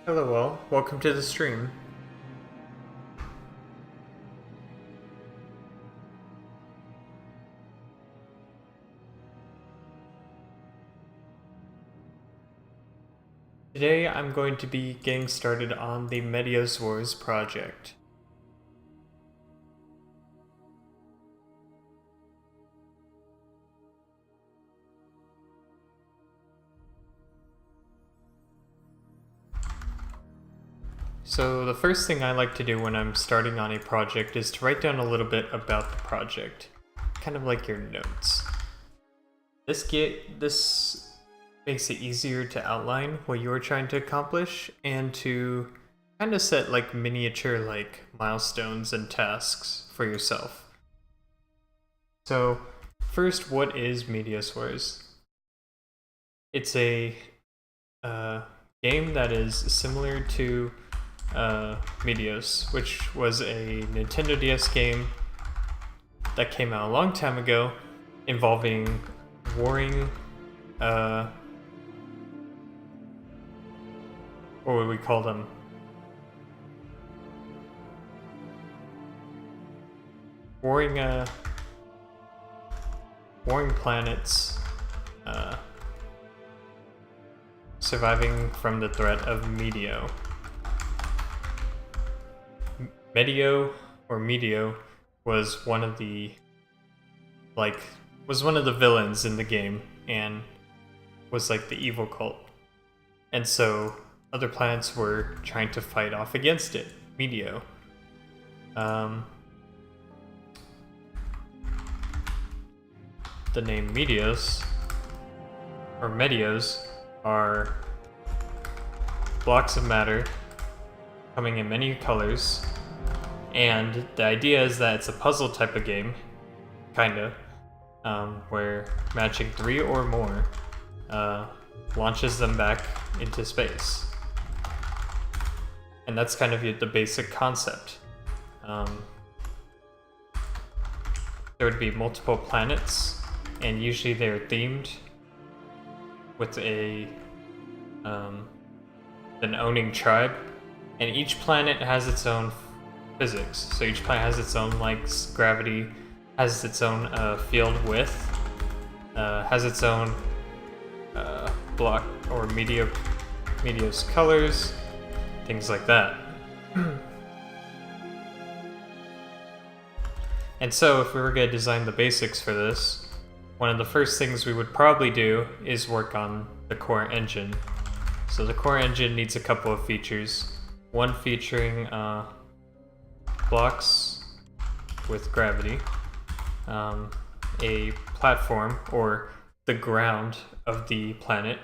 Hello all, welcome to the stream. Today I'm going to be getting started on the Meteos Wars project. So the first thing I like to do when I'm starting on a project is to write down a little bit about the project, kind of like your notes. This makes it easier to outline what you're trying to accomplish and to kind of set like miniature like milestones and tasks for yourself. So first, what is Meteos Wars? It's a game that is similar to Meteos, which was a Nintendo DS game that came out a long time ago involving warring what would we call them? Warring planets, surviving from the threat of Meteo. Meteo was one of the villains in the game and was like the evil cult. And so other planets were trying to fight off against it, Meteo. The name Meteos or Meteos are blocks of matter coming in many colors, and the idea is that it's a puzzle type of game, kinda, where matching 3 or more launches them back into space. And that's kind of the basic concept. There would be multiple planets, and usually they're themed with an owning tribe, and each planet has its own physics. So each planet has its own gravity, has its own field width, has its own block or Meteos colors, things like that. And so if we were going to design the basics for this, one of the first things we would probably do is work on the core engine. So the core engine needs a couple of features. One featuring blocks with gravity, a platform or the ground of the planet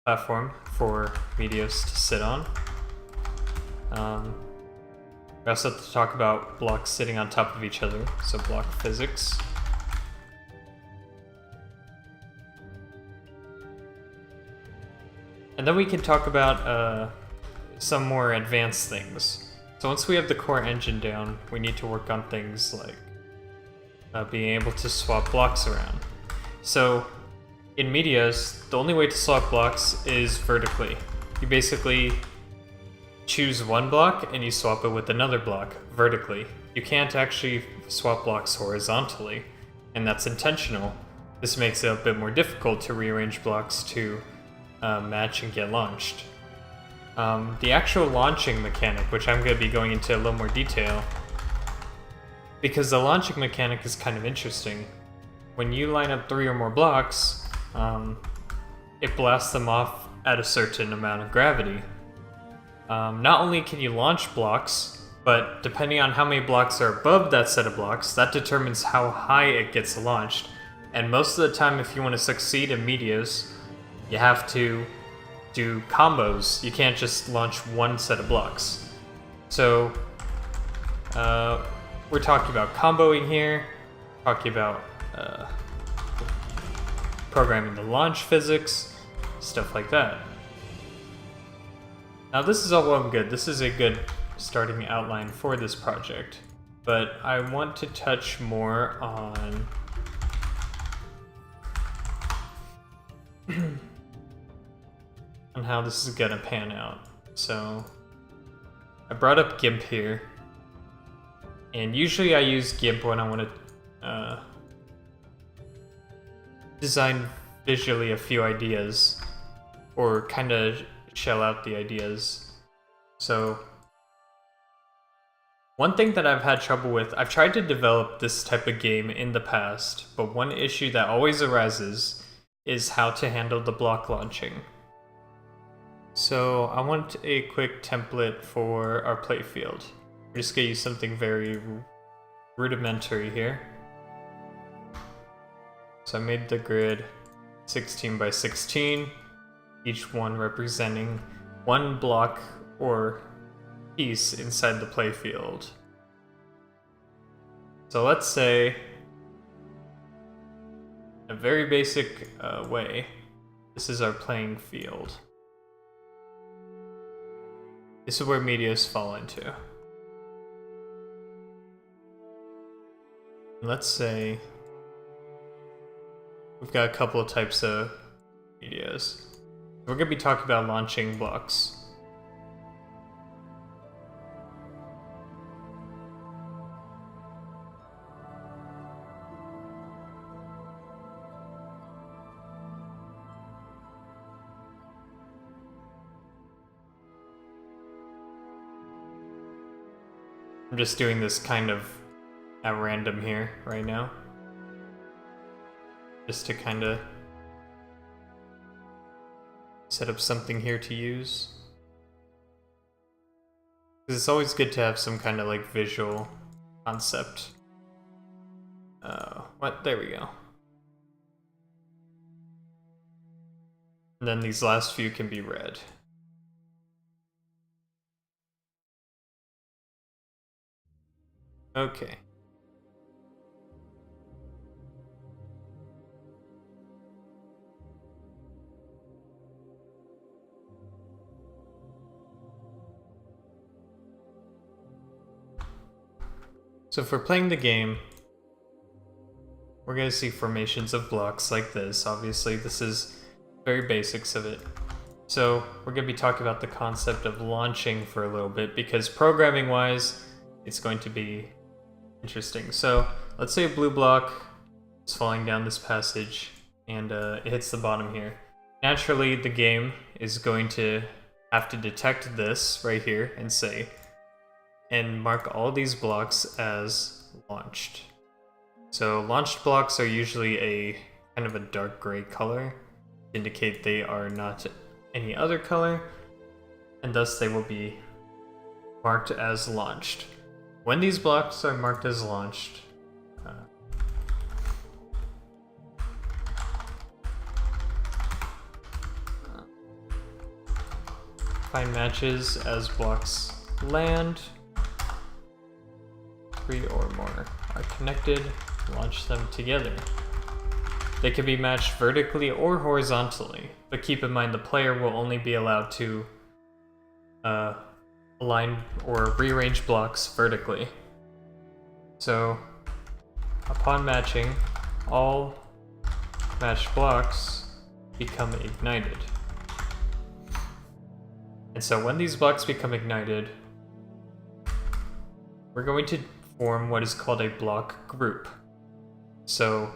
platform for Meteos to sit on. We also have to talk about blocks sitting on top of each other, so block physics. And then we can talk about some more advanced things. So once we have the core engine down, we need to work on things like being able to swap blocks around. So in Meteos, the only way to swap blocks is vertically. You basically choose one block and you swap it with another block vertically. You can't actually swap blocks horizontally, and that's intentional. This makes it a bit more difficult to rearrange blocks to match and get launched. The actual launching mechanic, which I'm going to be going into a little more detail, because the launching mechanic is kind of interesting. When you line up 3 or more blocks, it blasts them off at a certain amount of gravity. Not only can you launch blocks, but depending on how many blocks are above that set of blocks, that determines how high it gets launched. And most of the time, if you want to succeed in Meteos, you have to do combos. You can't just launch one set of blocks. So we're talking about comboing here, talking about programming the launch physics, stuff like that. Now this is all well and good. This is a good starting outline for this project, but I want to touch more on on how this is gonna pan out. So I brought up GIMP here, and usually I use GIMP when I want to design visually a few ideas, or kind of shell out the ideas. So one thing that I've had trouble with, I've tried to develop this type of game in the past, but one issue that always arises is how to handle the block launching. So I want a quick template for our playfield. I'm just gonna use something very rudimentary here. So I made the grid 16 by 16, each one representing one block or piece inside the playfield. So let's say, in a very basic way, this is our playing field. This is where Meteos fall into. Let's say we've got a couple of types of Meteos. We're going to be talking about launching blocks. I'm just doing this kind of at random here right now, just to kind of set up something here to use. Because it's always good to have some kind of like visual concept. There we go. And then these last few can be red. Okay. So if we're playing the game, we're going to see formations of blocks like this. Obviously, this is very basics of it. So we're going to be talking about the concept of launching for a little bit, because programming-wise, it's going to be interesting. So let's say a blue block is falling down this passage, and it hits the bottom here. Naturally, the game is going to have to detect this right here and say, and mark all these blocks as launched. So launched blocks are usually a kind of a dark gray color to indicate they are not any other color, and thus they will be marked as launched. When these blocks are marked as launched, find matches as blocks land. 3 or more are connected, launch them together. They can be matched vertically or horizontally, but keep in mind the player will only be allowed to align or rearrange blocks vertically. So, upon matching, all matched blocks become ignited. And so when these blocks become ignited, we're going to form what is called a block group. So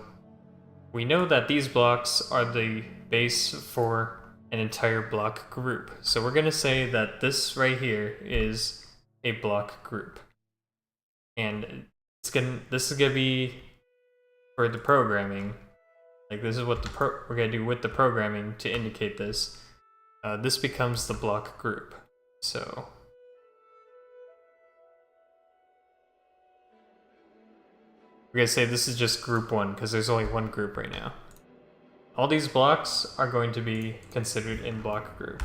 we know that these blocks are the base for an entire block group. So we're going to say that this right here is a block group. And this is going to be for the programming. Like this is what we're going to do with the programming to indicate this. This becomes the block group. So we're going to say this is just group 1 because there's only one group right now. All these blocks are going to be considered in block group.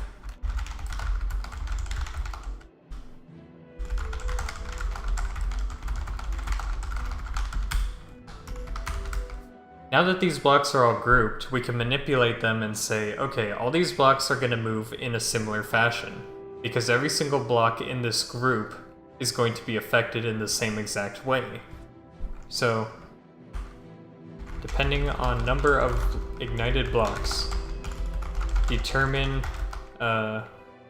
Now that these blocks are all grouped, we can manipulate them and say, okay, all these blocks are going to move in a similar fashion, because every single block in this group is going to be affected in the same exact way. So, depending on number of ignited blocks, determine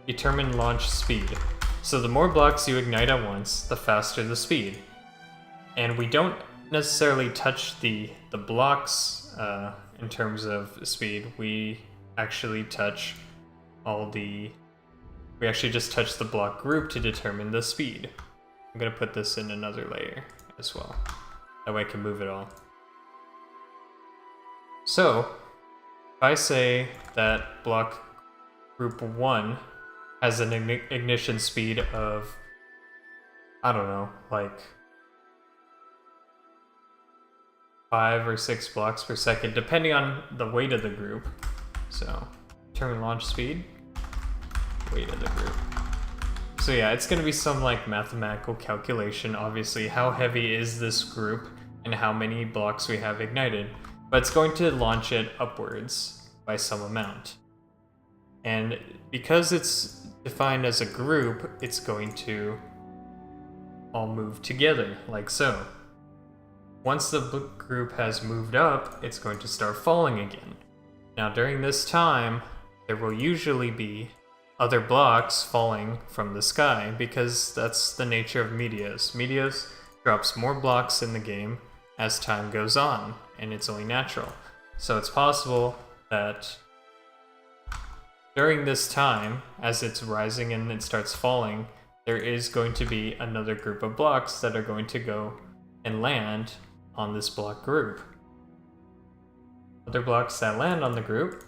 Determine launch speed. So the more blocks you ignite at once, the faster the speed. And we don't necessarily touch the blocks in terms of speed. We actually touch we actually just touch the block group to determine the speed. I'm gonna put this in another layer as well. That way I can move it all. So, if I say that block group 1 has an ignition speed of, I don't know, like 5 or 6 blocks per second, depending on the weight of the group. So, determine launch speed, weight of the group. So yeah, it's gonna be some like mathematical calculation, obviously, how heavy is this group and how many blocks we have ignited. But it's going to launch it upwards by some amount. And because it's defined as a group, it's going to all move together, like so. Once the group has moved up, it's going to start falling again. Now during this time, there will usually be other blocks falling from the sky, because that's the nature of Meteos. Meteos drops more blocks in the game as time goes on, and it's only natural. So it's possible that during this time, as it's rising and it starts falling, there is going to be another group of blocks that are going to go and land on this block group. Other blocks that land on the group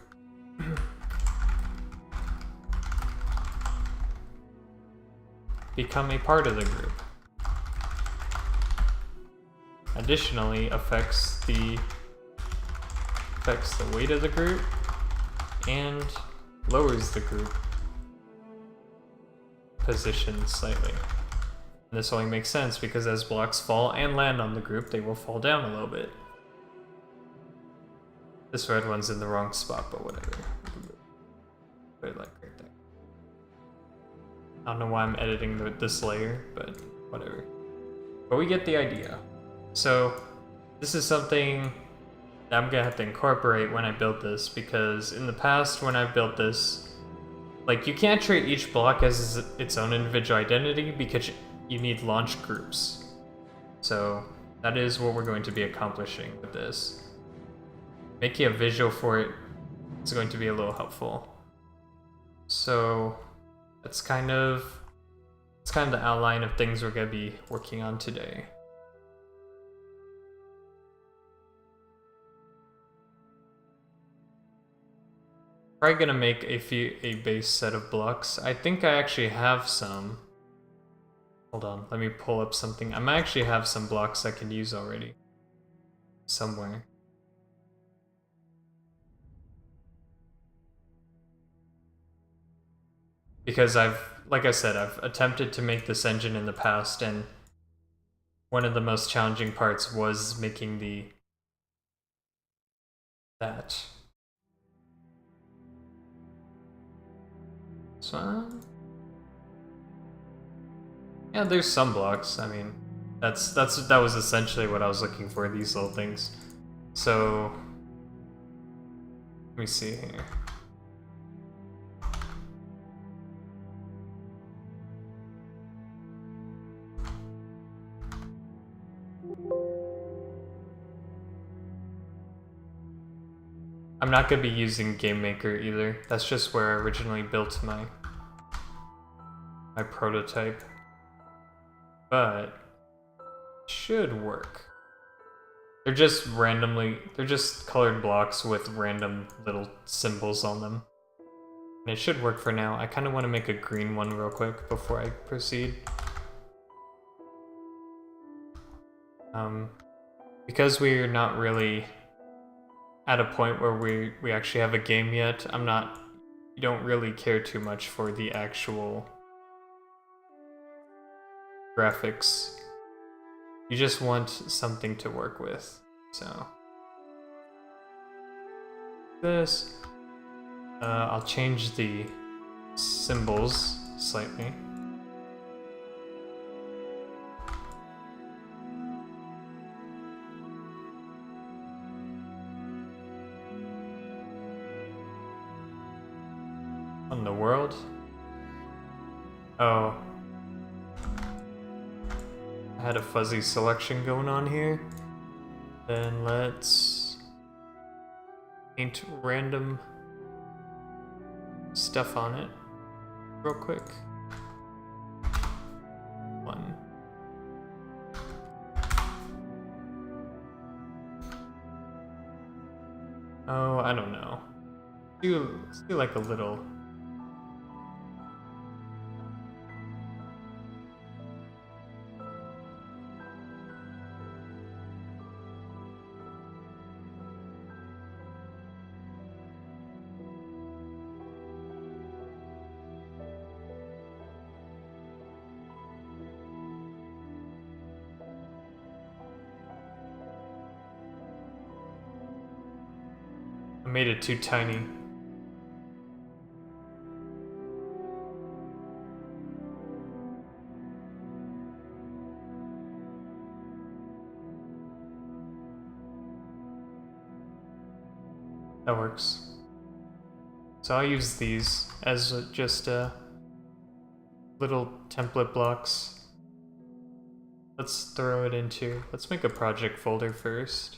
become a part of the group. Additionally, affects the weight of the group and lowers the group position slightly. And this only makes sense because as blocks fall and land on the group, they will fall down a little bit. This red one's in the wrong spot, but whatever. Put it like right there. I don't know why I'm editing this layer, but whatever. But we get the idea. So this is something that I'm gonna have to incorporate when I build this, because in the past when I built this, like, you can't treat each block as its own individual identity because you need launch groups. So that is what we're going to be accomplishing with this. Making a visual for it is going to be a little helpful. So that's kind of the outline of things we're going to be working on today. Probably gonna make a base set of blocks. I think I actually have some. Hold on, let me pull up something. I might actually have some blocks I can use already. Somewhere. Because like I said, I've attempted to make this engine in the past, and one of the most challenging parts was making that. So, yeah, there's some blocks. I mean, that was essentially what I was looking for, these little things. So, let me see here. I'm not going to be using Game Maker either. That's just where I originally built my prototype. But it should work. They're just colored blocks with random little symbols on them. And it should work for now. I kind of want to make a green one real quick before I proceed. Because we're not really at a point where we actually have a game yet, you don't really care too much for the actual graphics. You just want something to work with. So this, I'll change the symbols slightly. On the world, Oh. I had a fuzzy selection going on here. Then let's paint random stuff on it real quick. One. Oh, I don't know. Let's do like a little. I made it too tiny. That works. So I'll use these as just little template blocks. Let's throw it into, let's make a project folder first.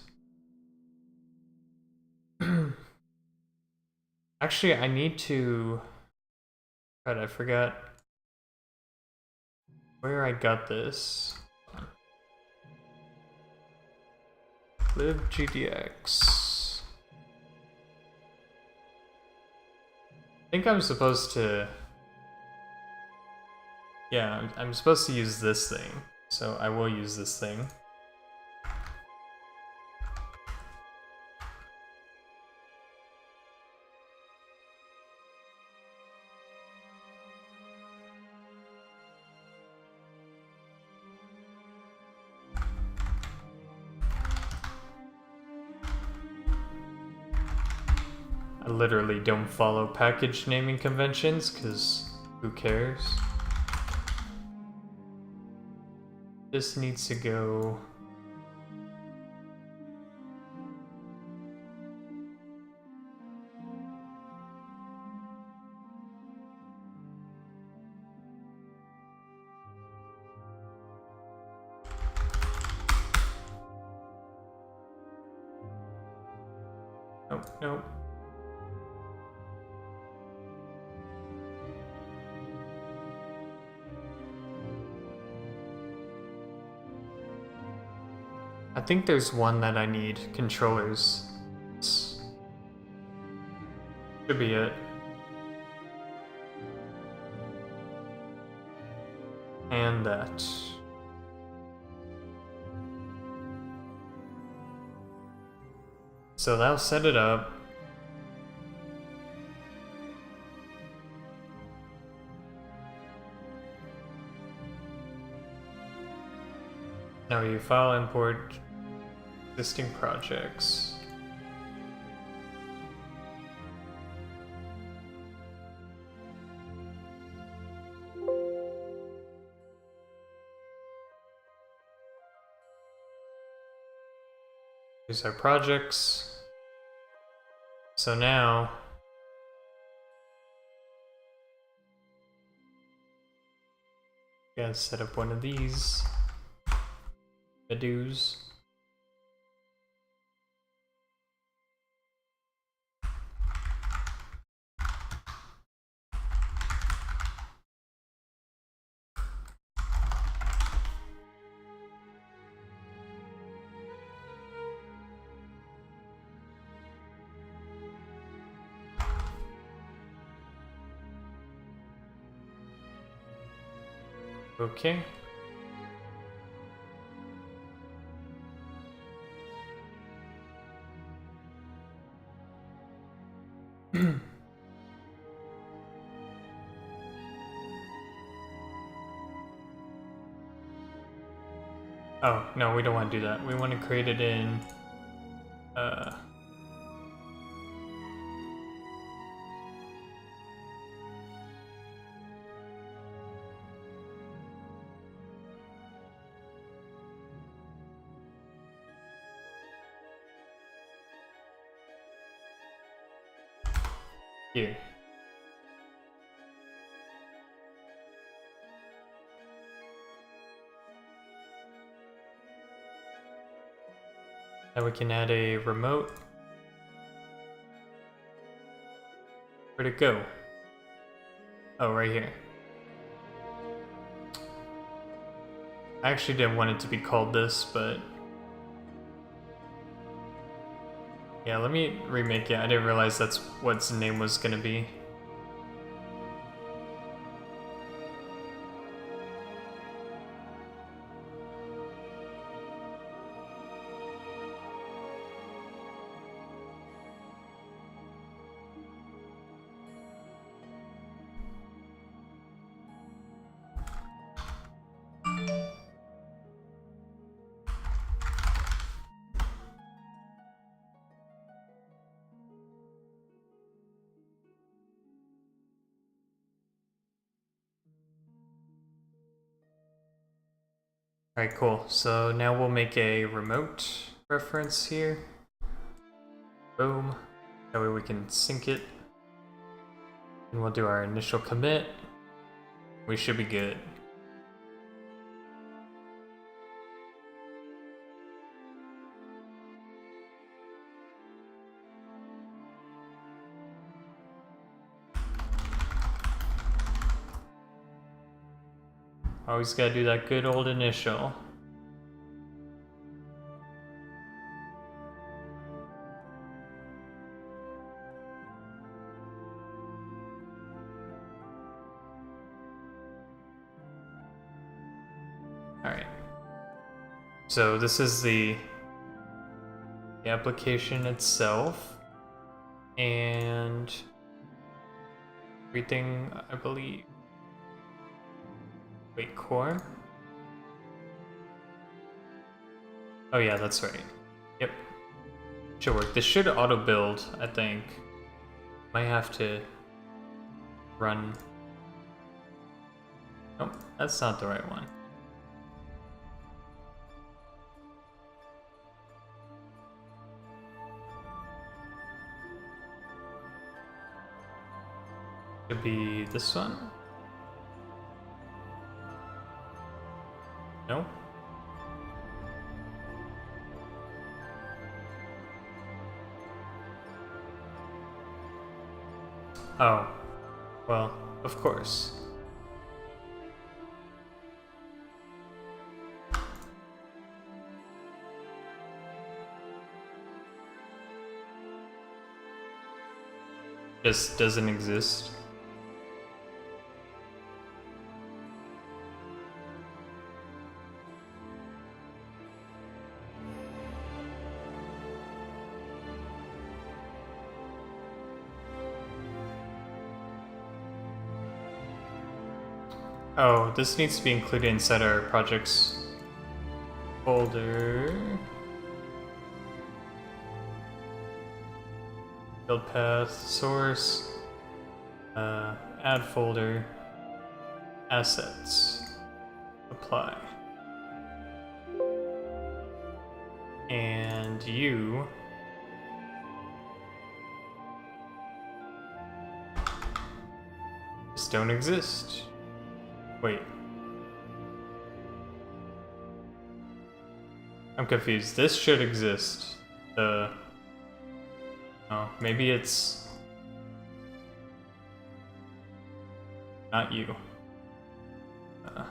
Actually, I need to, God, I forgot where I got this. libgdx. I think I'm supposed to, yeah, I'm supposed to use this thing. So I will use this thing. I literally don't follow package naming conventions, because who cares? This needs to go... Nope, nope. I think there's one that I need controllers. Should be it. And that. So that'll set it up. Now you file import existing projects. Here's our projects. So now gotta set up one of these Meteos. Okay. Oh, no, we don't want to do that. We want to create it in here. Now we can add a remote. Where'd it go? Oh, right here. I actually didn't want it to be called this, but... yeah, let me remake it. I didn't realize that's what its name was gonna be. Alright, cool. So now we'll make a remote reference here. Boom. That way we can sync it. And we'll do our initial commit. We should be good. Always gotta do that good old initial. Alright. So this is the application itself. And everything, I believe. Wait, core? Oh yeah, that's right. Yep. Should work. This should auto-build, I think. Might have to run... nope, that's not the right one. Could be this one? No? Oh. Well, of course. Just doesn't exist. Oh, this needs to be included inside our projects folder. Build path, source, add folder, assets, apply. And you just don't exist. Wait. I'm confused. This should exist. Oh, maybe it's not you. Too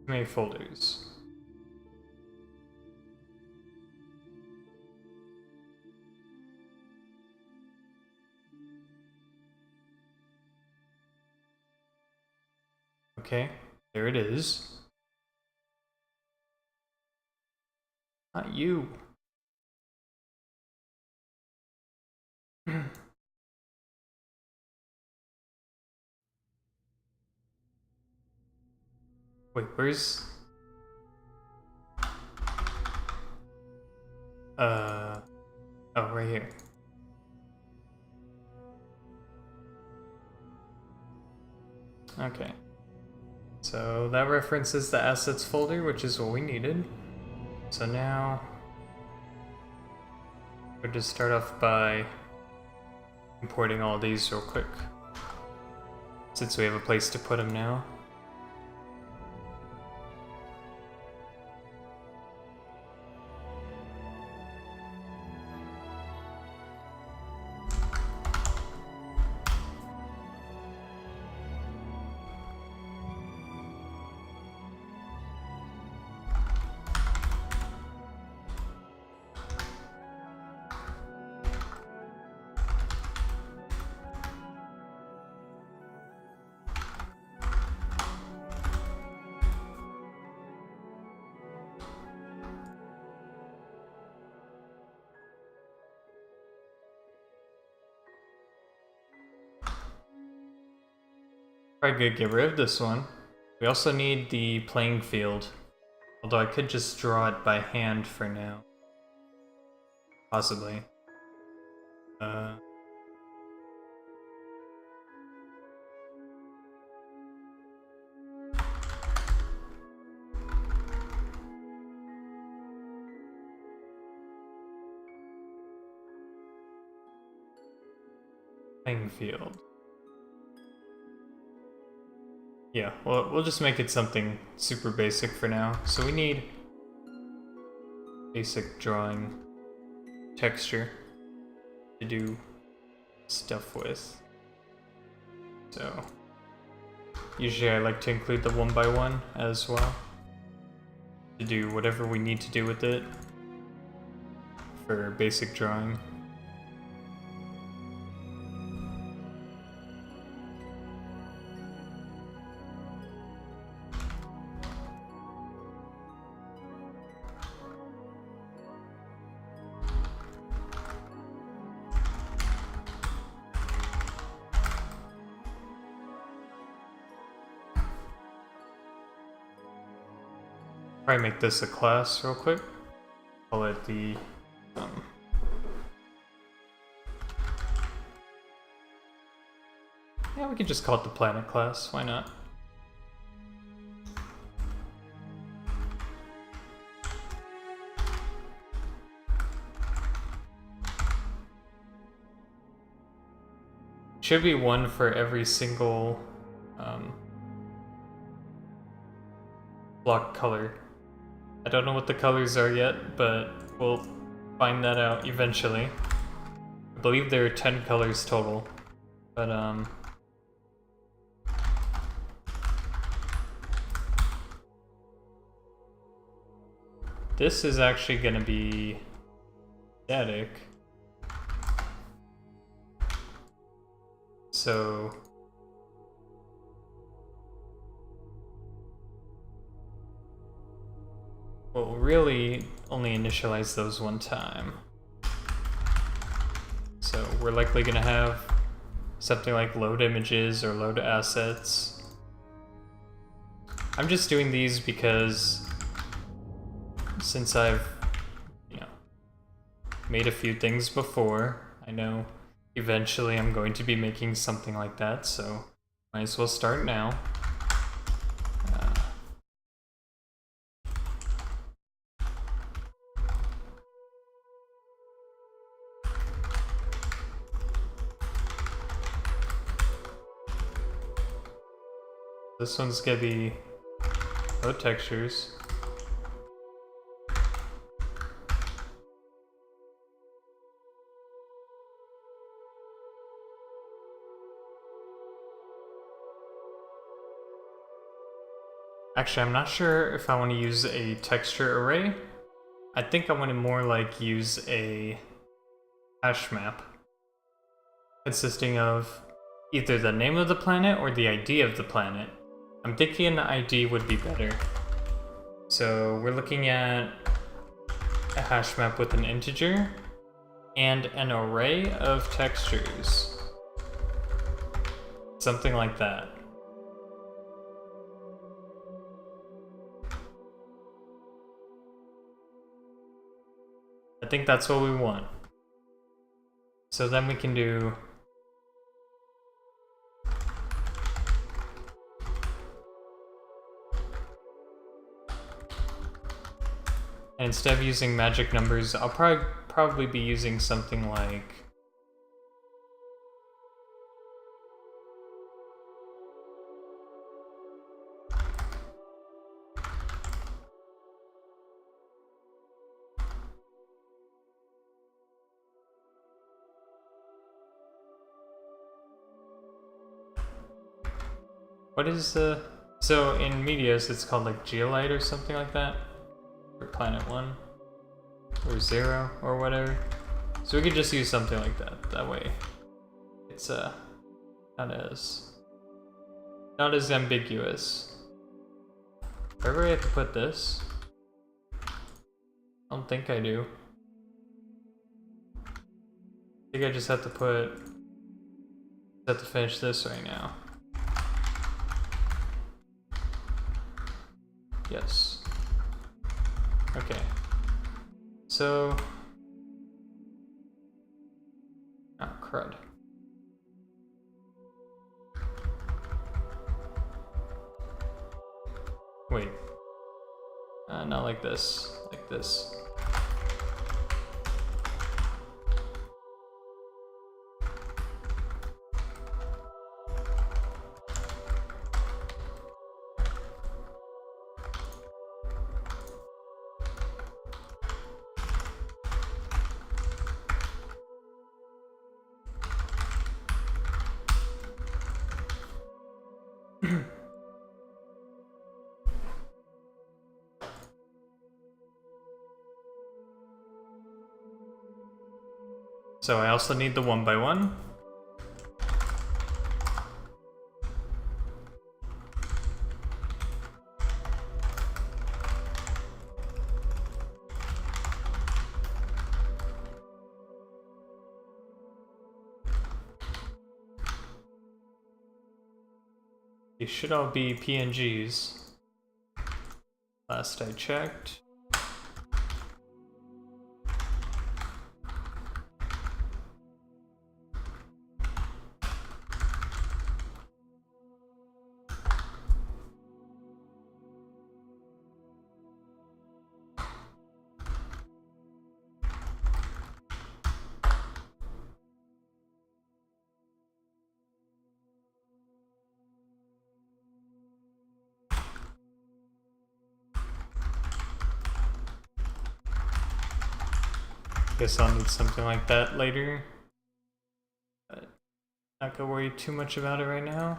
many folders. Okay, there it is. Not you. Wait, where's... oh, right here. Okay. So that references the assets folder, which is what we needed. So now we'll just start off by importing all these real quick, since we have a place to put them now. Probably could get rid of this one. We also need the playing field, although I could just draw it by hand for now. Possibly. Playing field. Yeah, well, we'll just make it something super basic for now. So we need basic drawing texture to do stuff with. So usually I like to include the 1x1 as well to do whatever we need to do with it for basic drawing. Probably make this a class real quick. Call it the yeah, we could just call it the planet class. Why not? Should be one for every single block color. I don't know what the colors are yet, but we'll find that out eventually. I believe there are 10 colors total, but this is actually gonna be static. So we'll really only initialize those one time. So we're likely gonna have something like load images or load assets. I'm just doing these because since I've, made a few things before, I know eventually I'm going to be making something like that, so might as well start now. This one's gonna be load textures. Actually, I'm not sure if I want to use a texture array. I think I want to more like use a hash map consisting of either the name of the planet or the ID of the planet. I'm thinking an ID would be better. So we're looking at a hash map with an integer and an array of textures. Something like that. I think that's what we want. So then we can do and instead of using magic numbers, I'll probably be using something like What is the... So in Meteos it's called like Geolite or something like that? Or Planet 1? Or 0 or whatever. So we could just use something like that. That way it's not as ambiguous. Wherever I have to put this? I don't think I do. I think I just have to finish this right now. Yes. Okay. So... Oh, crud. Wait. Not like this. Like this. So I also need the 1x1. These should all be PNGs. Last I checked. Guess I'll need something like that later. But not gonna worry too much about it right now.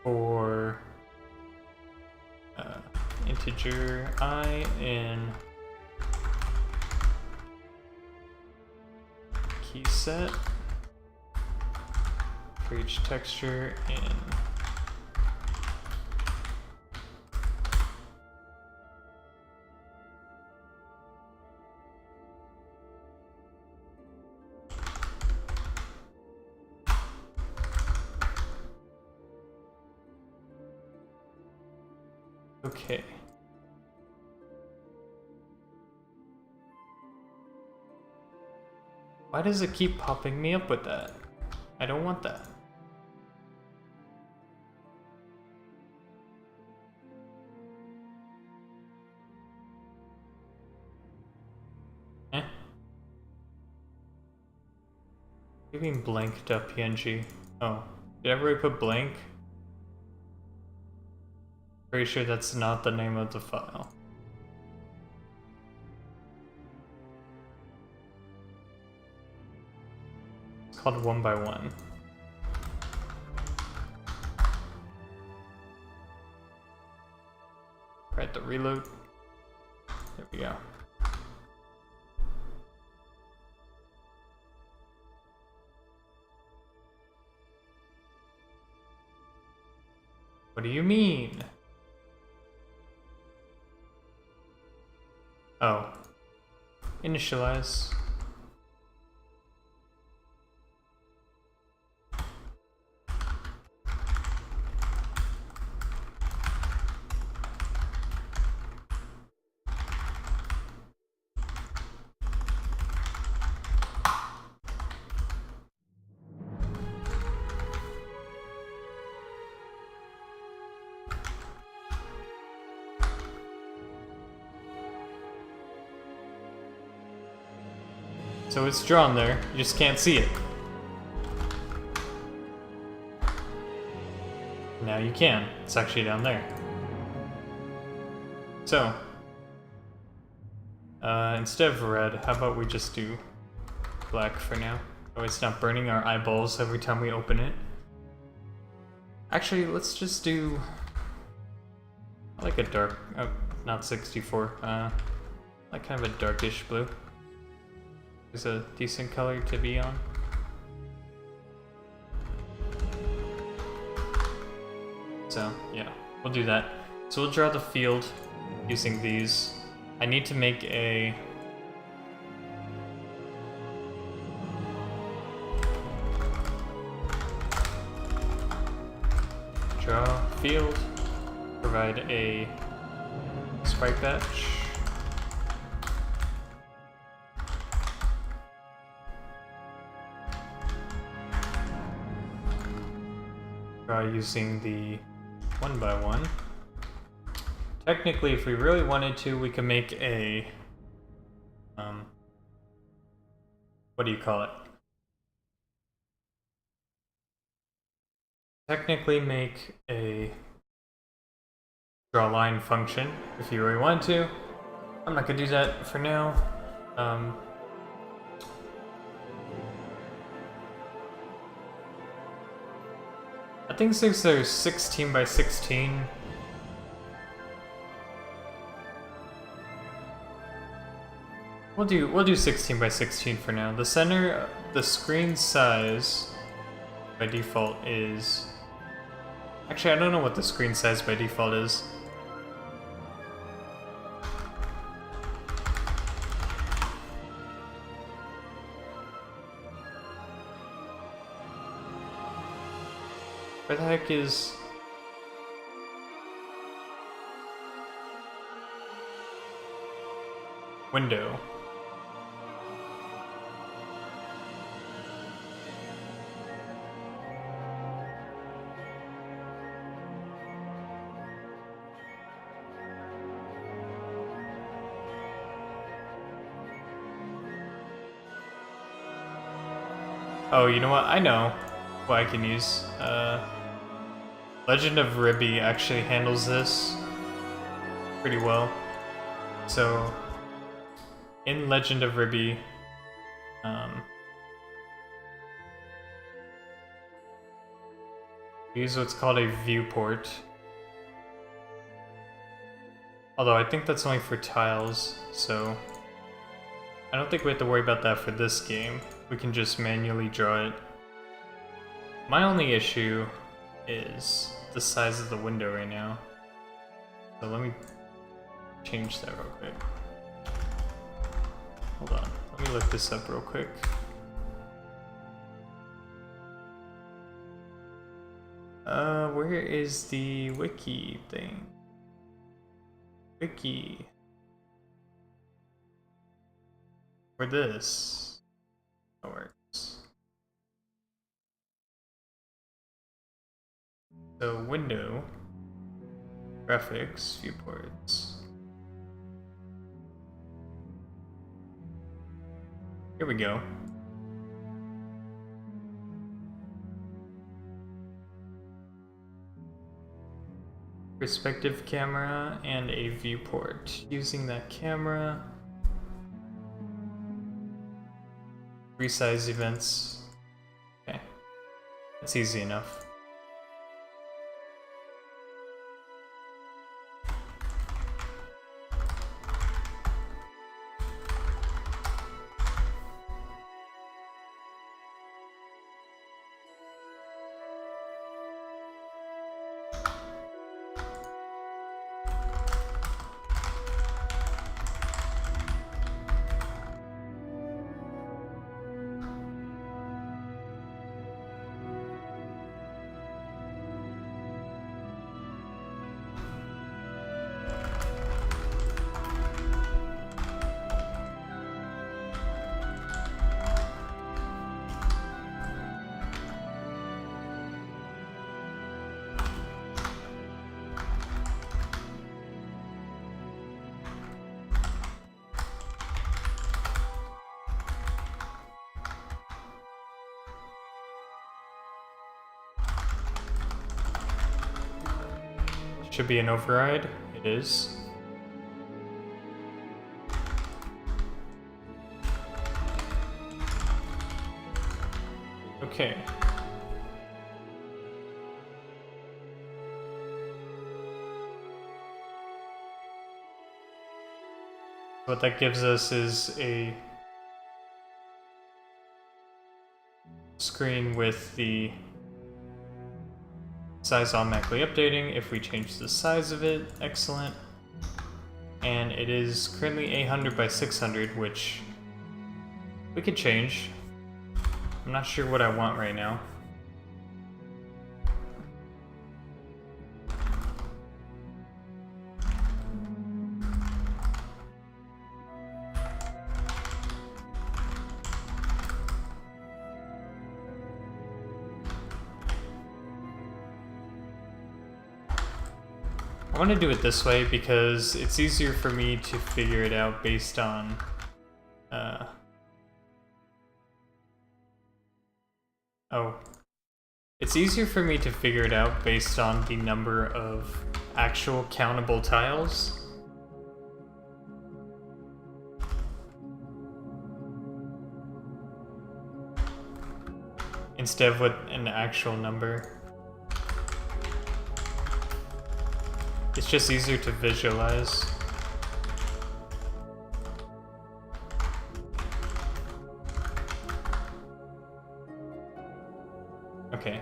For integer I in key set for each texture in okay. Why does it keep popping me up with that? I don't want that. Eh? Giving blank.png. Oh, did I ever put blank? Pretty sure that's not the name of the file. It's called 1x1. Right, the reload. There we go. What do you mean? Oh. Initialize. So it's drawn there, you just can't see it. Now you can. It's actually down there. So, instead of red, how about we just do black for now? Oh, it's not burning our eyeballs every time we open it. Actually, let's just do... I like a dark... oh, not 64. Like kind of a darkish blue. It's a decent color to be on. So, yeah, we'll do that. So we'll draw the field using these. I need to make a... draw field, provide a sprite batch. Draw using the 1x1. Technically, if we really wanted to, we could make a, what do you call it? Technically make a draw line function if you really want to. I'm not gonna do that for now. I think since they're 16 by 16, we'll do 16 by 16 for now. The center, the screen size by default is... Actually, I don't know what the screen size by default is. Where the heck is... window? Oh, you know what? I know what I can use. Legend of Ribby actually handles this pretty well. So, in Legend of Ribby, use what's called a viewport. Although I think that's only for tiles, so I don't think we have to worry about that for this game. We can just manually draw it. My only issue is the size of the window right now. So let me change that real quick. Hold on, let me look this up real quick. Where is the wiki thing? Wiki. For this. That works. So window, graphics, viewports. Here we go. Perspective camera and a viewport. Using that camera, resize events. Okay, that's easy enough. Should be an override. It is. Okay. What that gives us is a screen with the size automatically updating if we change the size of it. Excellent. And it is currently 800 by 600, which we could change. I'm not sure what I want right now. I want to do it this way because it's easier for me to figure it out based on it's easier for me to figure it out based on the number of actual countable tiles. Instead of with an actual number. It's just easier to visualize. Okay,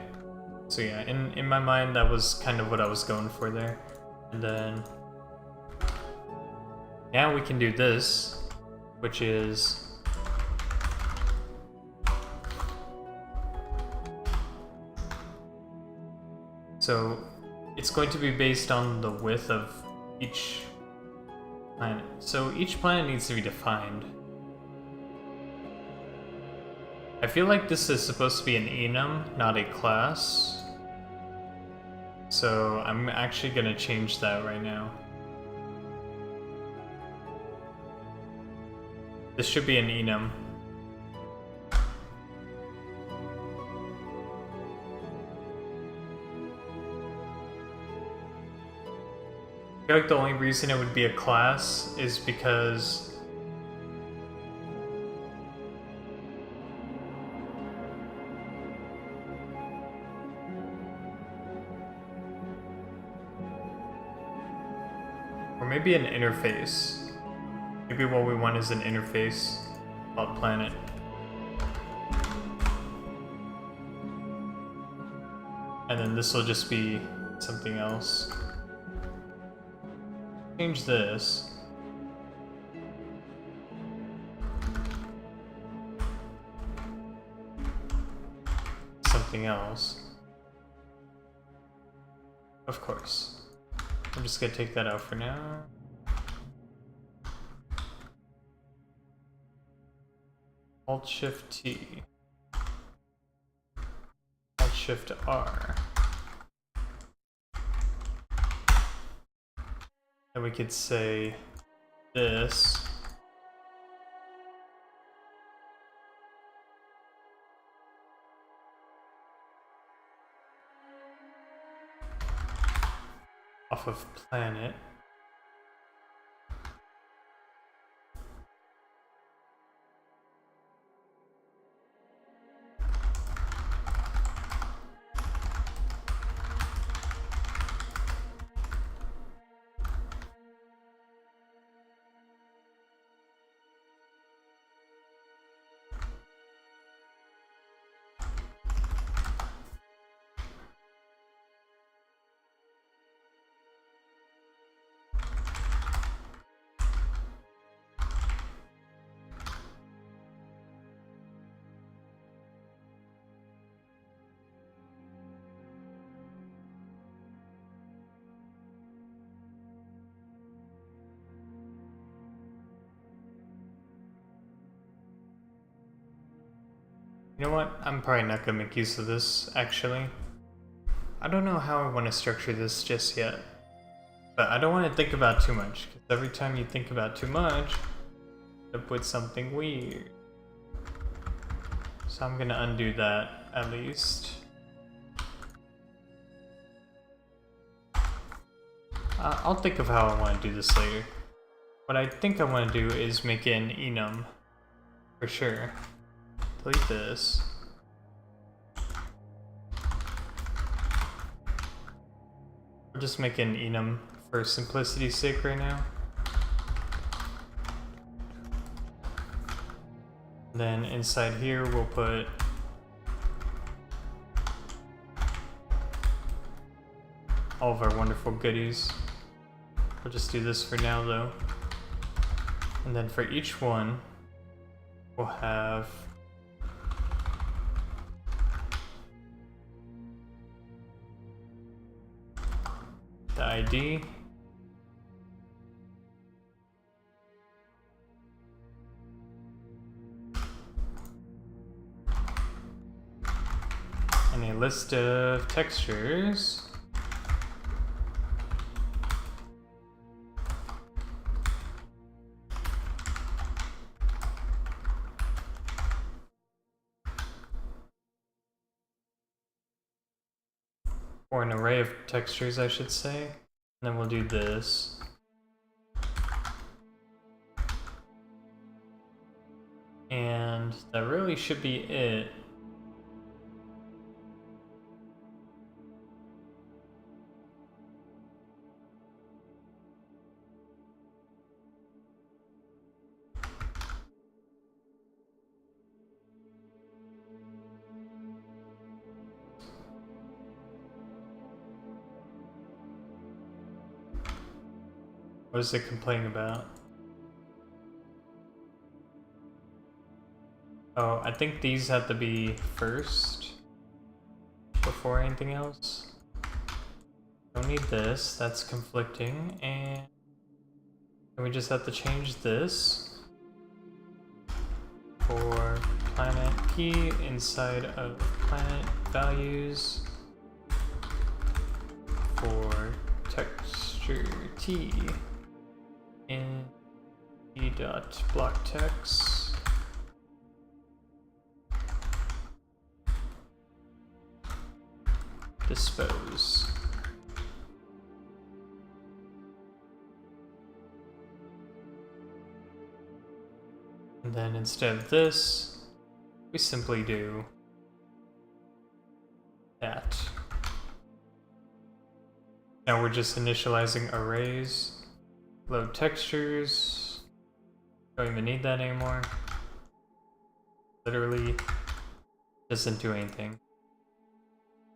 so yeah, in my mind that was kind of what I was going for there. And then now we can do this, which is so it's going to be based on the width of each planet. So each planet needs to be defined. I feel like this is supposed to be an enum, not a class. So I'm actually gonna change that right now. This should be an enum. I feel like the only reason it would be a class is because or maybe an interface. Maybe what we want is an interface called planet. And then this will just be something else. Change this. Something else. Of course. I'm just gonna take that out for now. Alt-Shift-T. Alt-Shift-R. And we could say this. Off of planet. You know what? I'm probably not gonna make use of this, actually. I don't know how I want to structure this just yet. But I don't want to think about too much, because every time you think about too much, you end up with something weird. So I'm gonna undo that, at least. I'll think of how I want to do this later. What I think I want to do is make an enum. For sure. Delete this. We'll just make an enum for simplicity's sake right now. And then inside here we'll put all of our wonderful goodies. We'll just do this for now though. And then for each one, we'll have the ID. And a list of textures. Or an array of textures, I should say. And then we'll do this. And that really should be it. What is it complaining about? Oh, I think these have to be first before anything else. Don't need this, that's conflicting, and we just have to change this for planet key inside of planet values for texture T in t.blocktext. Dispose. And then instead of this, we simply do that. Now we're just initializing arrays. Load textures. Don't even need that anymore. Literally doesn't do anything.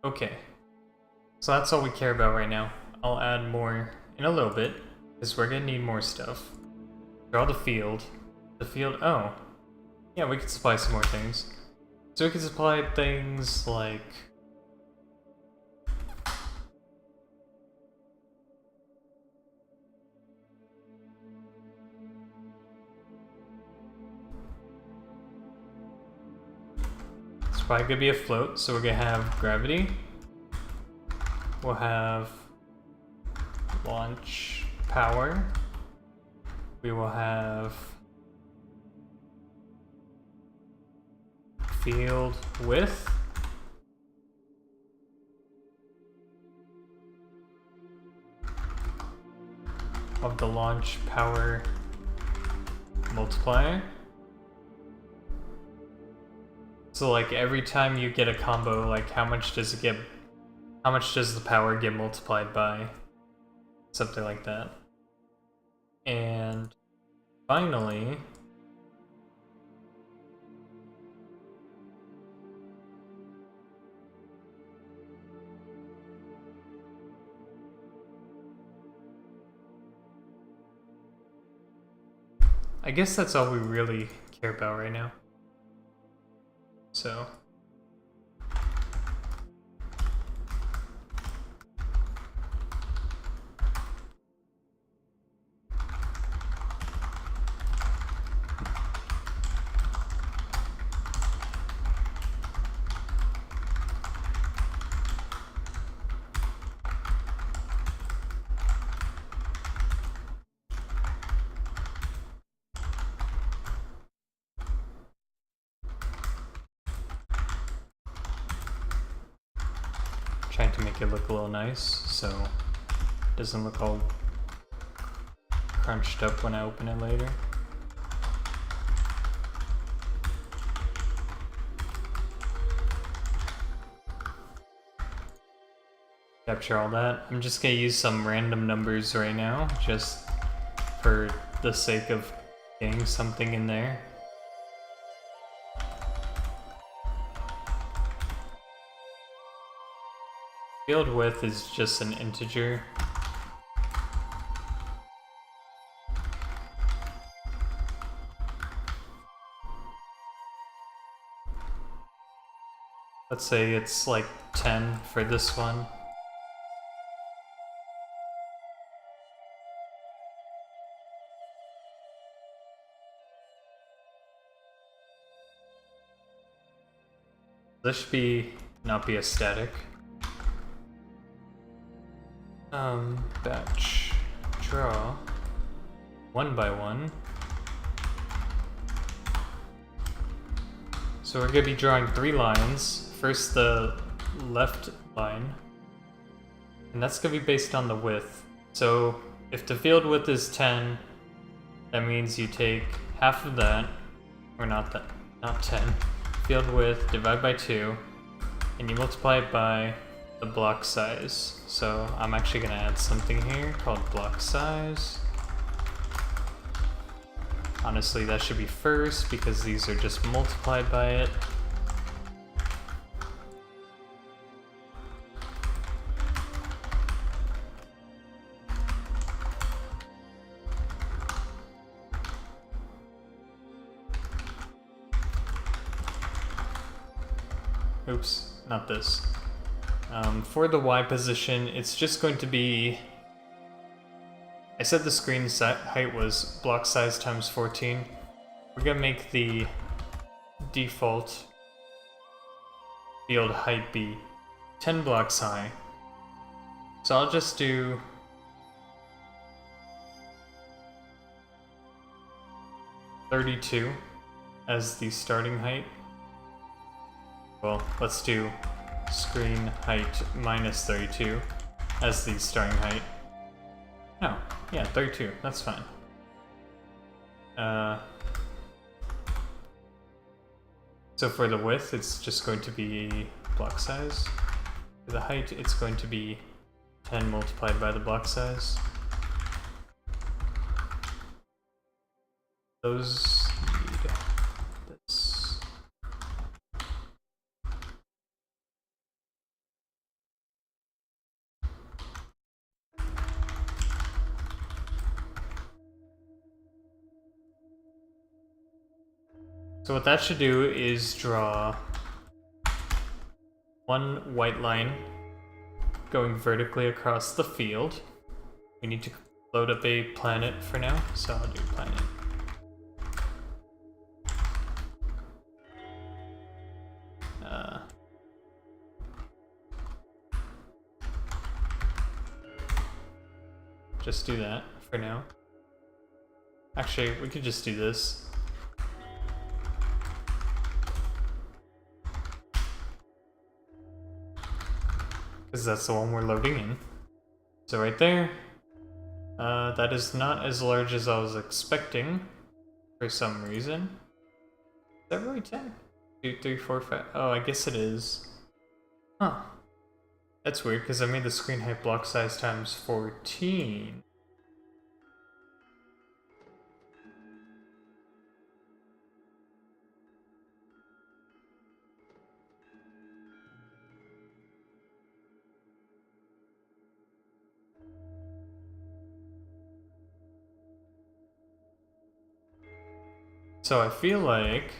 Okay. So that's all we care about right now. I'll add more in a little bit, because we're gonna need more stuff. Draw the field. The field, oh. Yeah, we could supply some more things. So we could supply things like it's probably gonna be a float, so we're gonna have gravity. We'll have launch power. We will have field width. Of the launch power multiplier. So like every time you get a combo, like how much does the power get multiplied by? Something like that. And finally, I guess that's all we really care about right now. So trying to make it look a little nice, so Doesn't look all crunched up when I open it later. Capture all that. I'm just gonna use some random numbers right now, just for the sake of getting something in there. Field width is just an integer. Let's say it's like 10 for this one. This should not be a static. Batch draw 1 by 1. So we're gonna be drawing 3 lines. First the left line, and that's gonna be based on the width. So if the field width is 10, that means you take half of that, or not 10. Field width, divide by 2, and you multiply it by the block size. So I'm actually gonna add something here called block size. Honestly, that should be first because these are just multiplied by it. Oops, not this. For the Y position, it's just going to be... I said the screen height was block size times 14. We're gonna make the default field height be 10 blocks high. So I'll just do 32 as the starting height. Well, let's do screen height minus 32 as the starting height. No, yeah, 32, that's fine. So for the width, it's just going to be block size. For the height, it's going to be 10 multiplied by the block size. Those need this. So what that should do is draw one white line going vertically across the field. We need to load up a planet for now, so I'll do planet. Just do that for now. Actually, we could just do this. Because that's the one we're loading in. So right there, that is not as large as I was expecting for some reason. Is that really 10? 2, 3, 4, 5. Oh, I guess it is. Huh. That's weird because I made the screen height block size times 14. So I feel like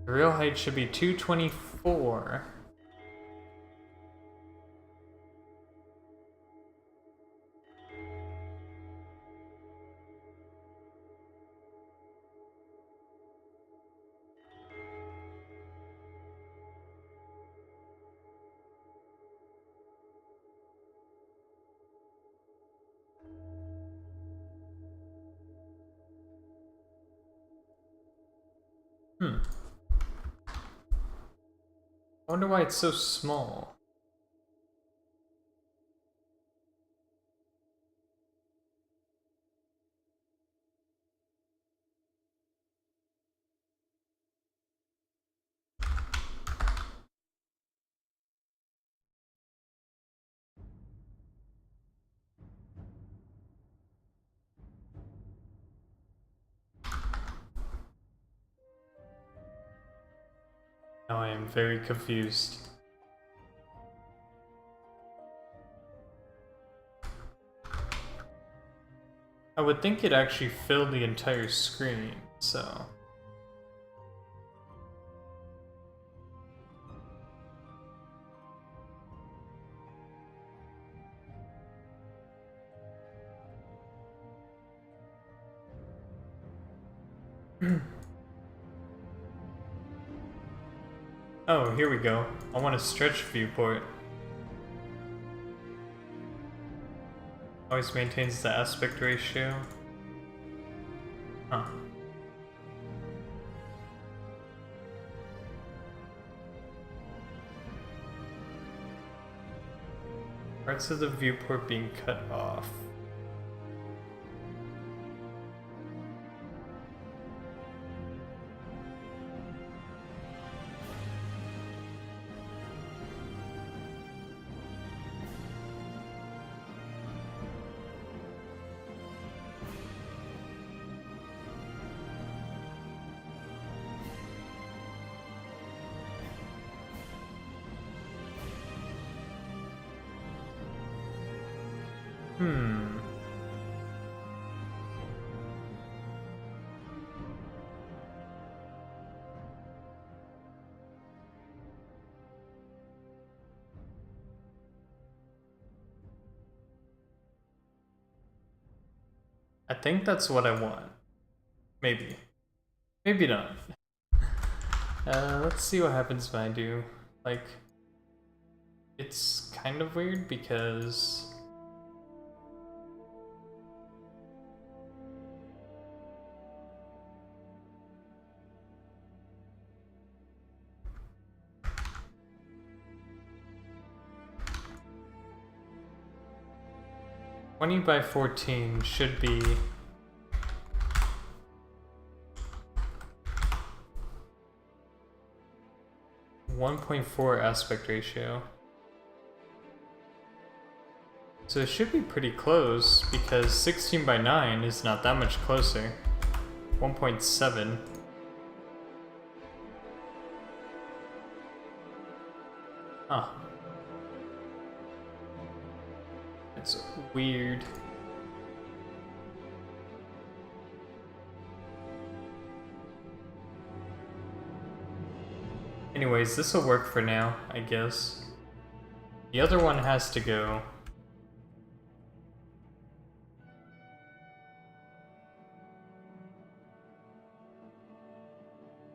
the real height should be 224. I wonder why it's so small. I'm very confused. I would think it actually filled the entire screen, so... Oh, here we go. I want a stretch viewport. Always maintains the aspect ratio. Huh. Parts of the viewport being cut off. I think that's what I want. Maybe. Maybe not. Let's see what happens when I do. Like, it's kind of weird because... $20 by 14 should be 1.4 aspect ratio. So it should be pretty close because 16 by 9 is not that much closer. 1.7. Huh. It's weird. Anyways, this will work for now, I guess. The other one has to go.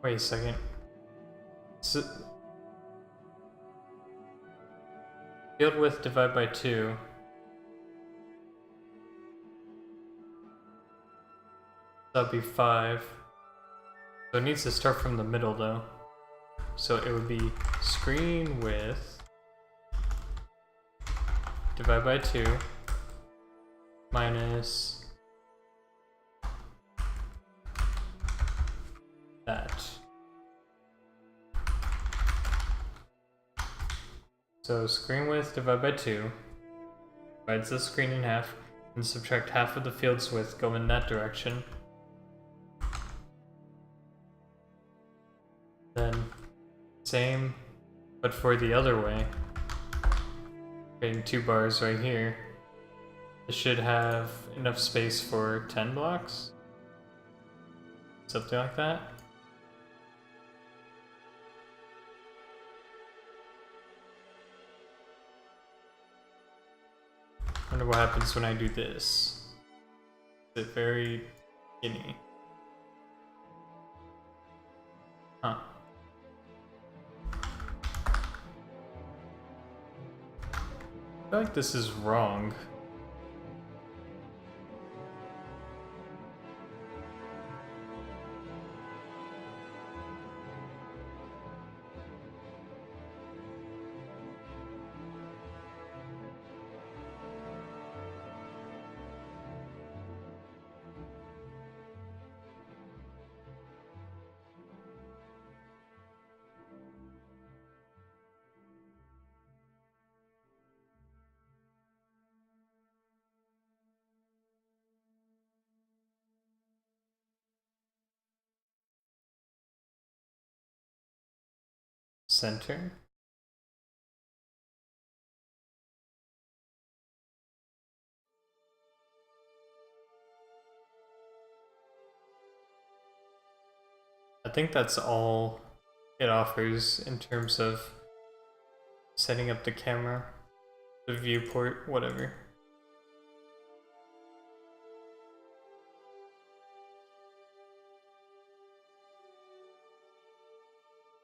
Wait a second. So, field width divided by 2. That'd be 5. So it needs to start from the middle though. So it would be screen width divided by 2 minus that. So screen width divided by 2 divides the screen in half and subtract half of the field's width going in that direction. Then same, but for the other way. Creating 2 bars right here. It should have enough space for 10 blocks? Something like that? I wonder what happens when I do this. Is it very skinny? Huh. I feel like this is wrong. center. I think that's all it offers in terms of setting up the camera, the viewport, whatever.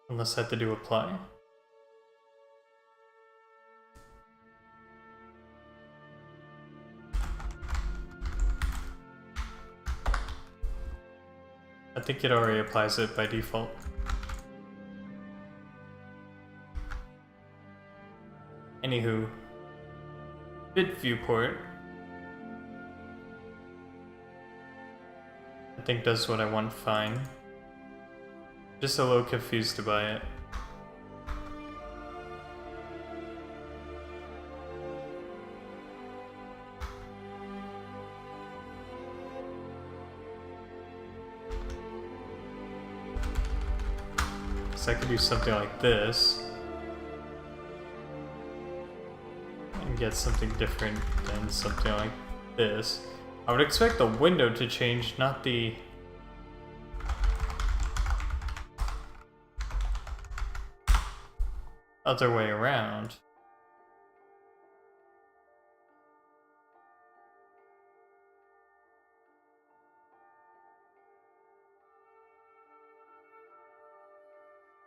Unless I have to do apply. I think it already applies it by default. Anywho, bit viewport, I think does what I want fine. Just a little confused by it. So I could do something like this and get something different than something like this. I would expect the window to change, not the other way around.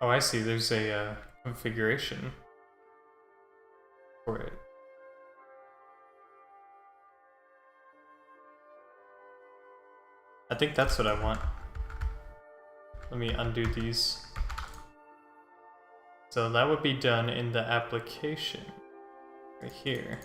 Oh, I see. There's a configuration for it. I think that's what I want. Let me undo these. So that would be done in the application right here.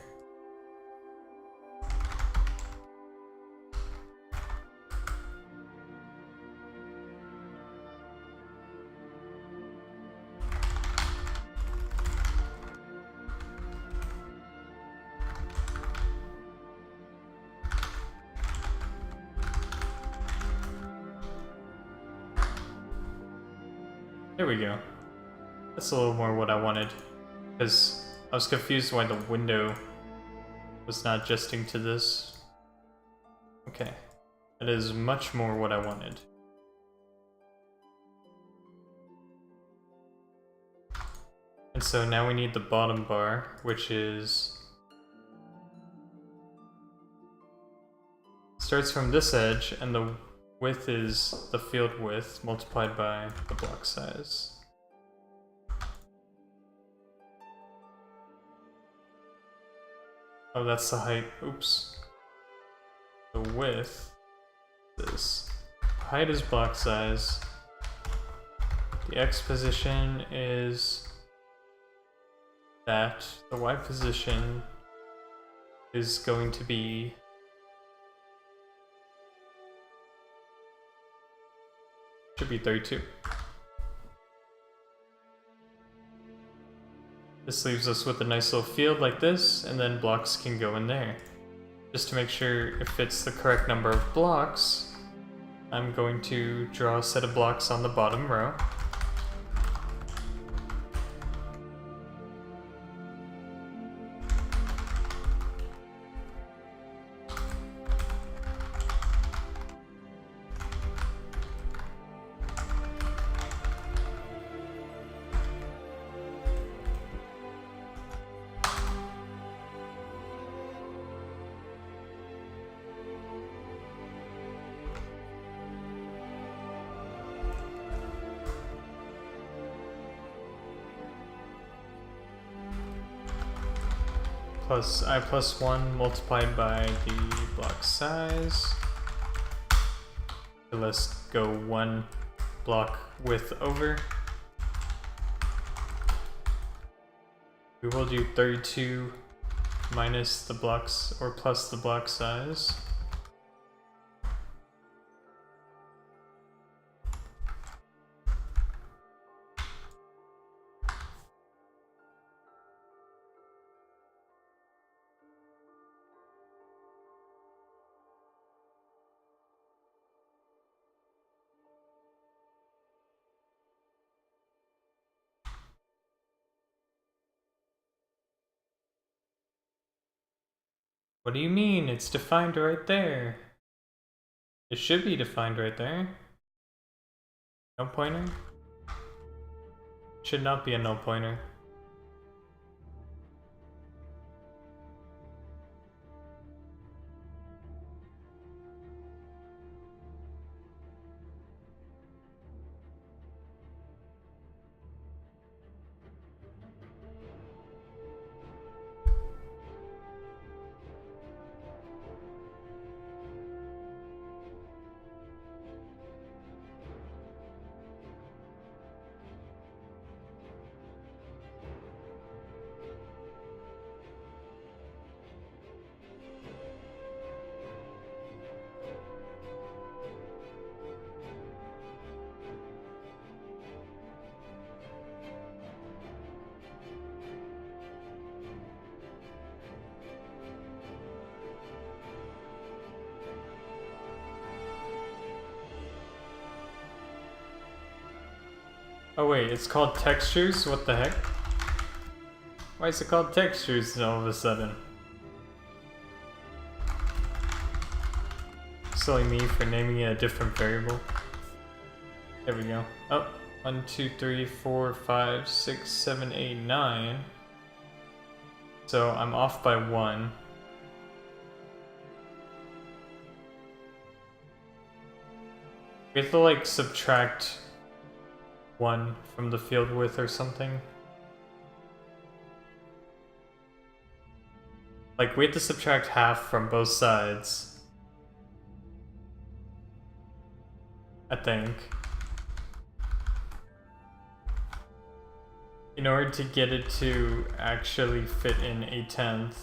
There we go. That's a little more what I wanted, because I was confused why the window was not adjusting to this. Okay, that is much more what I wanted. And so now we need the bottom bar, which is... starts from this edge, and the width is the field width multiplied by the block size. Oh, that's the height. Oops. The width is... height is block size. The X position is that. The Y position is going to be... should be 32. This leaves us with a nice little field like this, and then blocks can go in there. Just to make sure it fits the correct number of blocks, I'm going to draw a set of blocks on the bottom row. Plus I plus 1 multiplied by the block size. So let's go 1 block width over. We will do 32 minus the blocks, or plus the block size. What do you mean? It's defined right there. It should be defined right there. No pointer? Should not be a no pointer. Oh wait, it's called textures? What the heck? Why is it called textures all of a sudden? Silly me for naming it a different variable. There we go. Oh, 1, 2, 3, 4, 5, 6, 7, 8, 9. So I'm off by 1. We have to like subtract 1 from the field width or something. Like we have to subtract half from both sides. I think. In order to get it to actually fit in a 10th.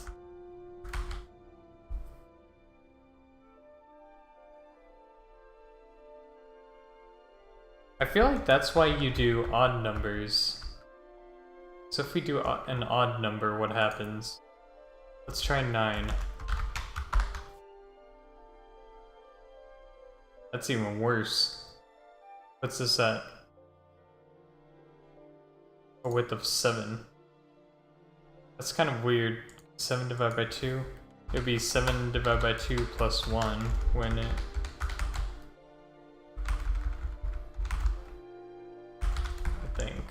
I feel like that's why you do odd numbers. So if we do an odd number, what happens? Let's try 9. That's even worse. What's this at? A width of 7. That's kind of weird. 7 divided by 2. It would be 7 divided by 2 plus 1, wouldn't it? I think.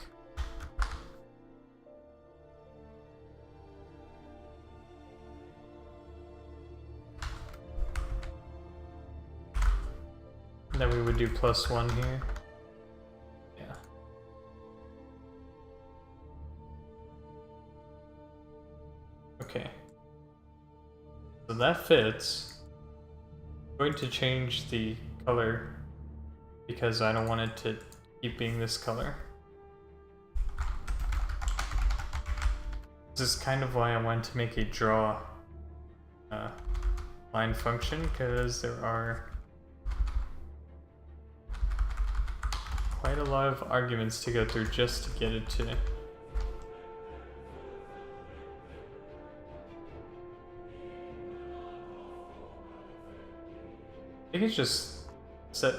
Then we would do plus 1 here. Yeah. Okay. So that fits. I'm going to change the color because I don't want it to keep being this color. This is kind of why I wanted to make a draw line function, because there are quite a lot of arguments to go through just to get it to. I think it's just set.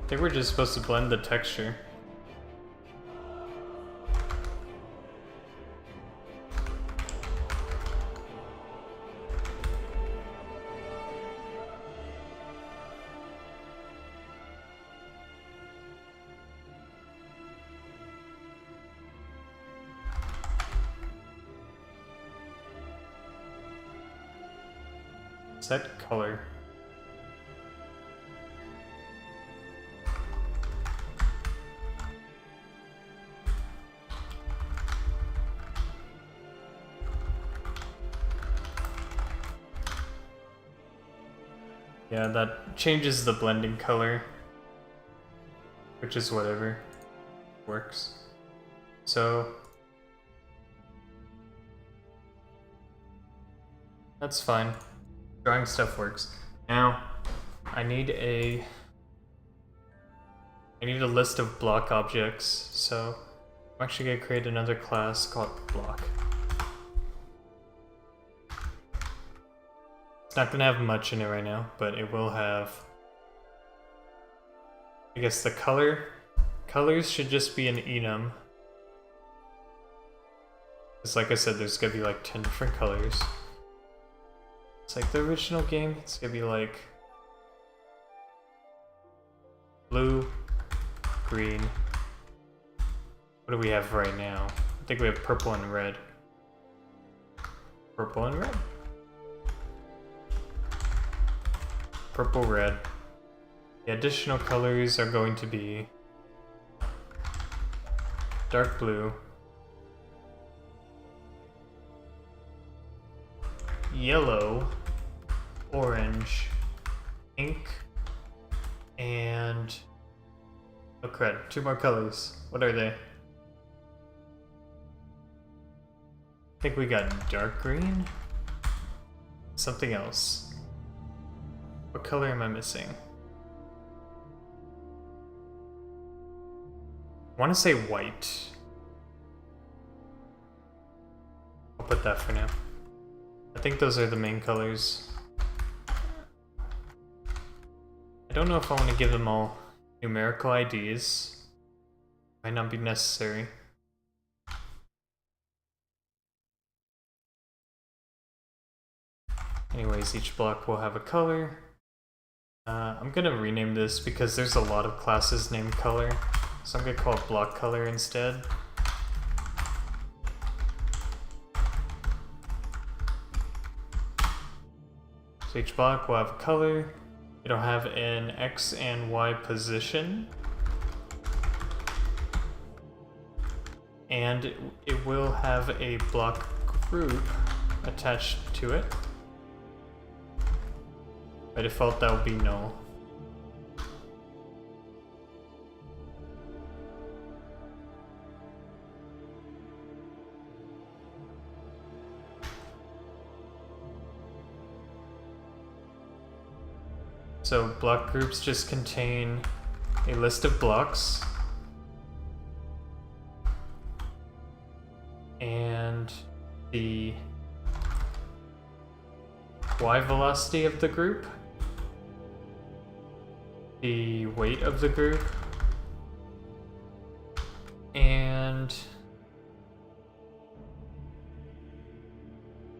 I think we're just supposed to blend the texture. Set color. Yeah, that changes the blending color, which is whatever works. So that's fine. Drawing stuff works. Now I need a list of block objects, so I'm actually gonna create another class called block. It's not gonna have much in it right now, but it will have, I guess, the colors should just be an enum. Because like I said, there's gonna be like 10 different colors. It's like the original game, it's gonna be like blue, green. What do we have right now? I think we have purple and red. Purple and red. Purple, red. The additional colors are going to be dark blue, yellow, orange, pink, and oh crud, 2 more colors. What are they? I think we got dark green? Something else. What color am I missing? I want to say white. I'll put that for now. I think those are the main colors. I don't know if I want to give them all numerical IDs. Might not be necessary. Anyways, each block will have a color. I'm gonna rename this because there's a lot of classes named color, so I'm gonna call it block color instead. So each block will have a color. It'll have an X and Y position. And it will have a block group attached to it. By default, that will be null. So block groups just contain a list of blocks and the Y velocity of the group, the weight of the group, and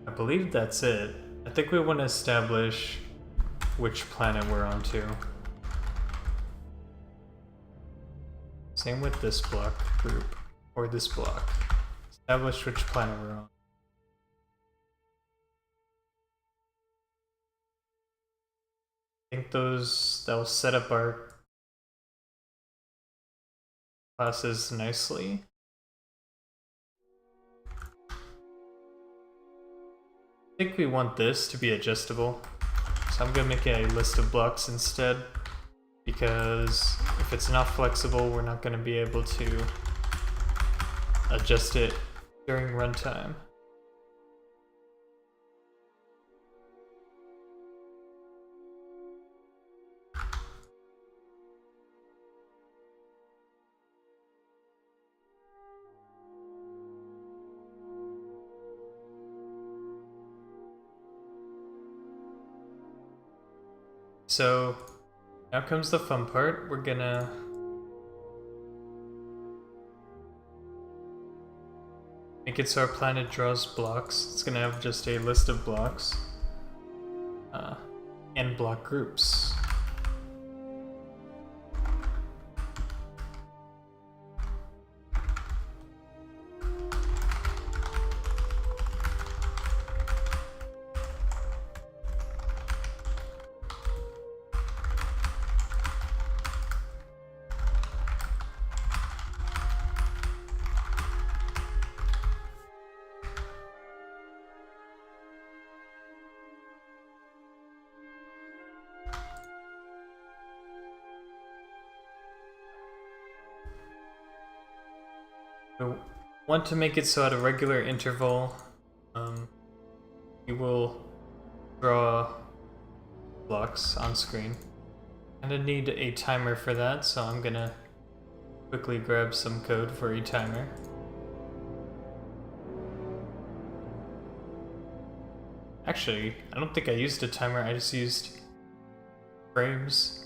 I believe that's it. I think we want to establish which planet we're onto. Same with this block group, or this block. Establish which planet we're on. I think that'll set up our classes nicely. I think we want this to be adjustable. So I'm gonna make a list of blocks instead, because if it's not flexible, we're not gonna be able to adjust it during runtime. So now comes the fun part. We're gonna make it so our planet draws blocks. It's gonna have just a list of blocks and block groups. We want to make it so at a regular interval, you will draw blocks on screen. I'm gonna need a timer for that, so I'm gonna quickly grab some code for a timer. Actually, I don't think I used a timer, I just used frames.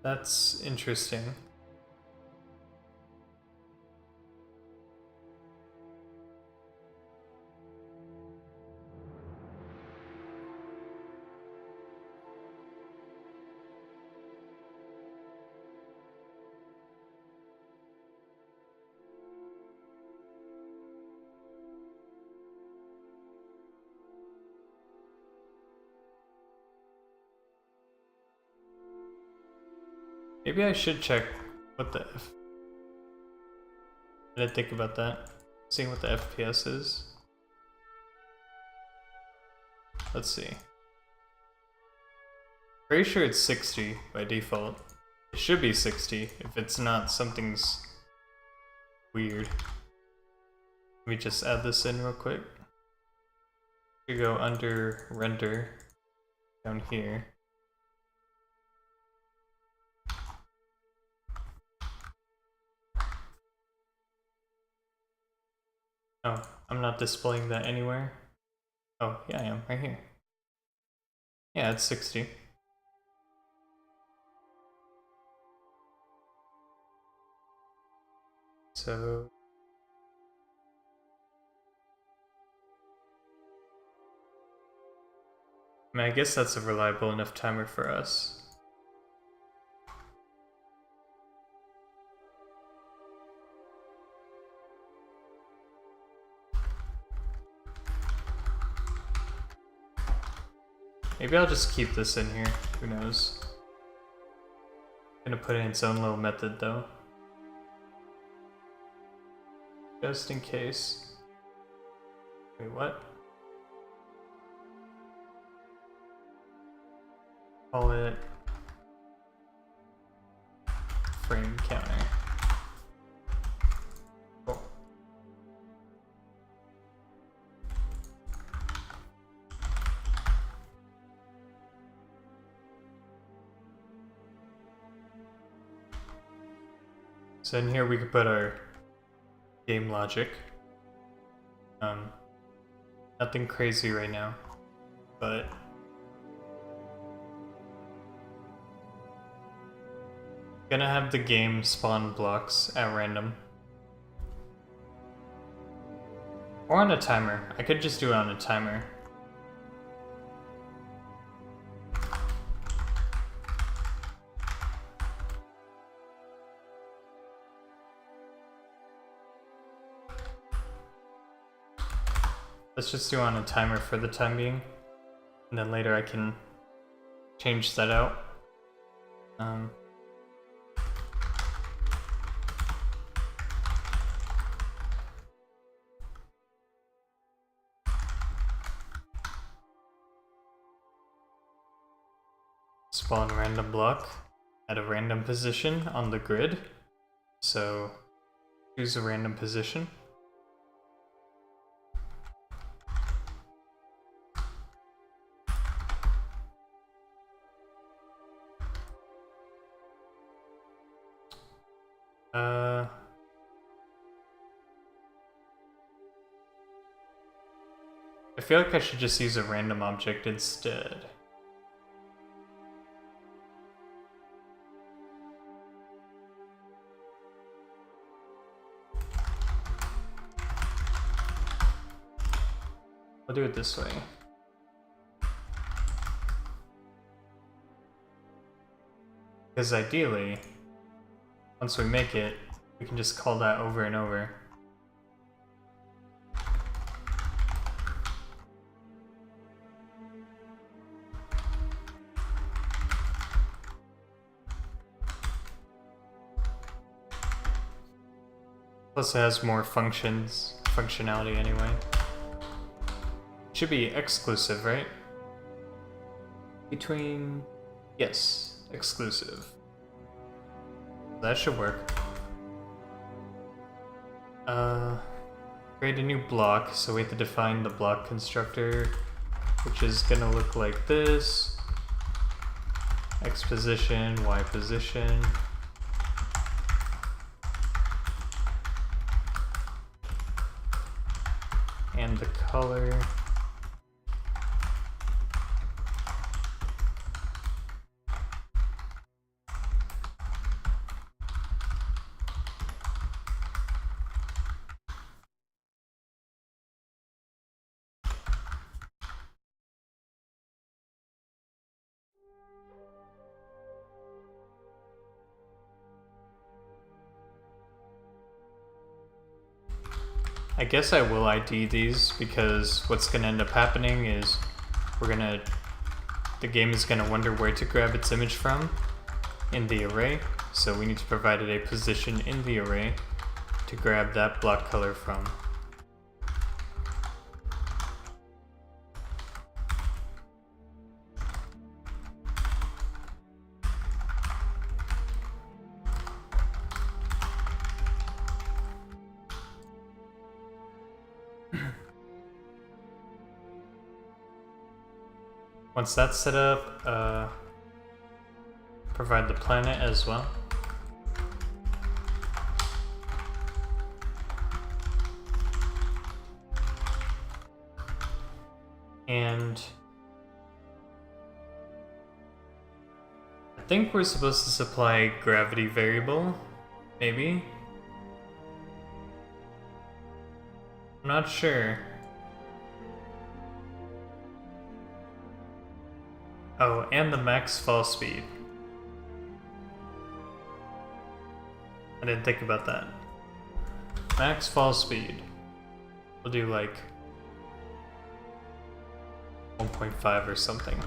That's interesting. Maybe I should check what the F... I didn't think about that. Seeing what the FPS is. Let's see. Pretty sure it's 60 by default. It should be 60. If it's not, something's weird. Let me just add this in real quick. We go under render down here. Oh, I'm not displaying that anywhere. Oh, yeah, I am, right here. Yeah, it's 60. So... I mean, I guess that's a reliable enough timer for us. Maybe I'll just keep this in here, who knows. I'm gonna put in its own little method though. Just in case. Wait, what? Call it frame counter. Cool. So in here we could put our game logic. Nothing crazy right now, but gonna have the game spawn blocks at random. Or on a timer. I could just do it on a timer. Let's just do it on a timer for the time being. And then later I can change that out. Spawn random block at a random position on the grid. So choose a random position. I feel like I should just use a random object instead. I'll do it this way. Because ideally, once we make it, we can just call that over and over. Plus it has more functionality anyway. Should be exclusive, right? Between... yes, exclusive. That should work. Create a new block, so we have to define the block constructor, which is gonna look like this. X position, Y position. And the color. I guess I will ID these because what's gonna end up happening is the game is gonna wonder where to grab its image from in the array. So we need to provide it a position in the array to grab that block color from. Once that's set up, provide the planet as well. And I think we're supposed to supply gravity variable, maybe? I'm not sure. Oh, and the max fall speed. I didn't think about that. Max fall speed. We'll do like 1.5 or something.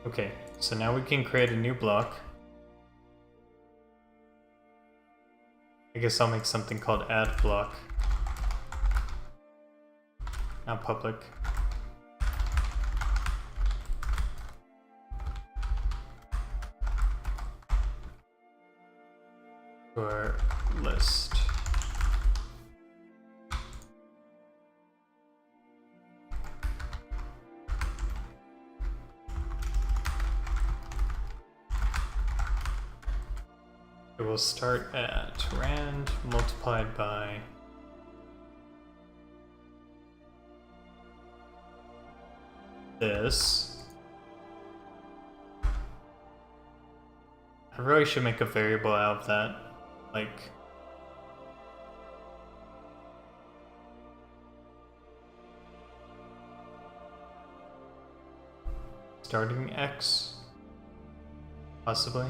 Okay, so now we can create a new block. I guess I'll make something called add block. Now public. For list. It will start at rand multiplied by this. I really should make a variable out of that, like starting x, possibly.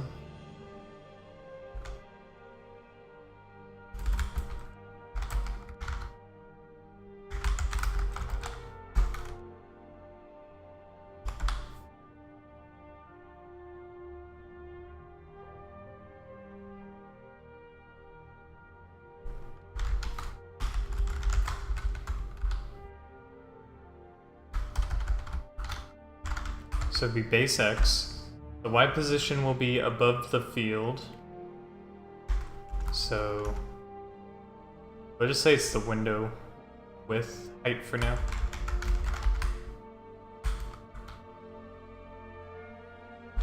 So it'd be base x. The y position will be above the field. So we'll just say it's the window width height for now.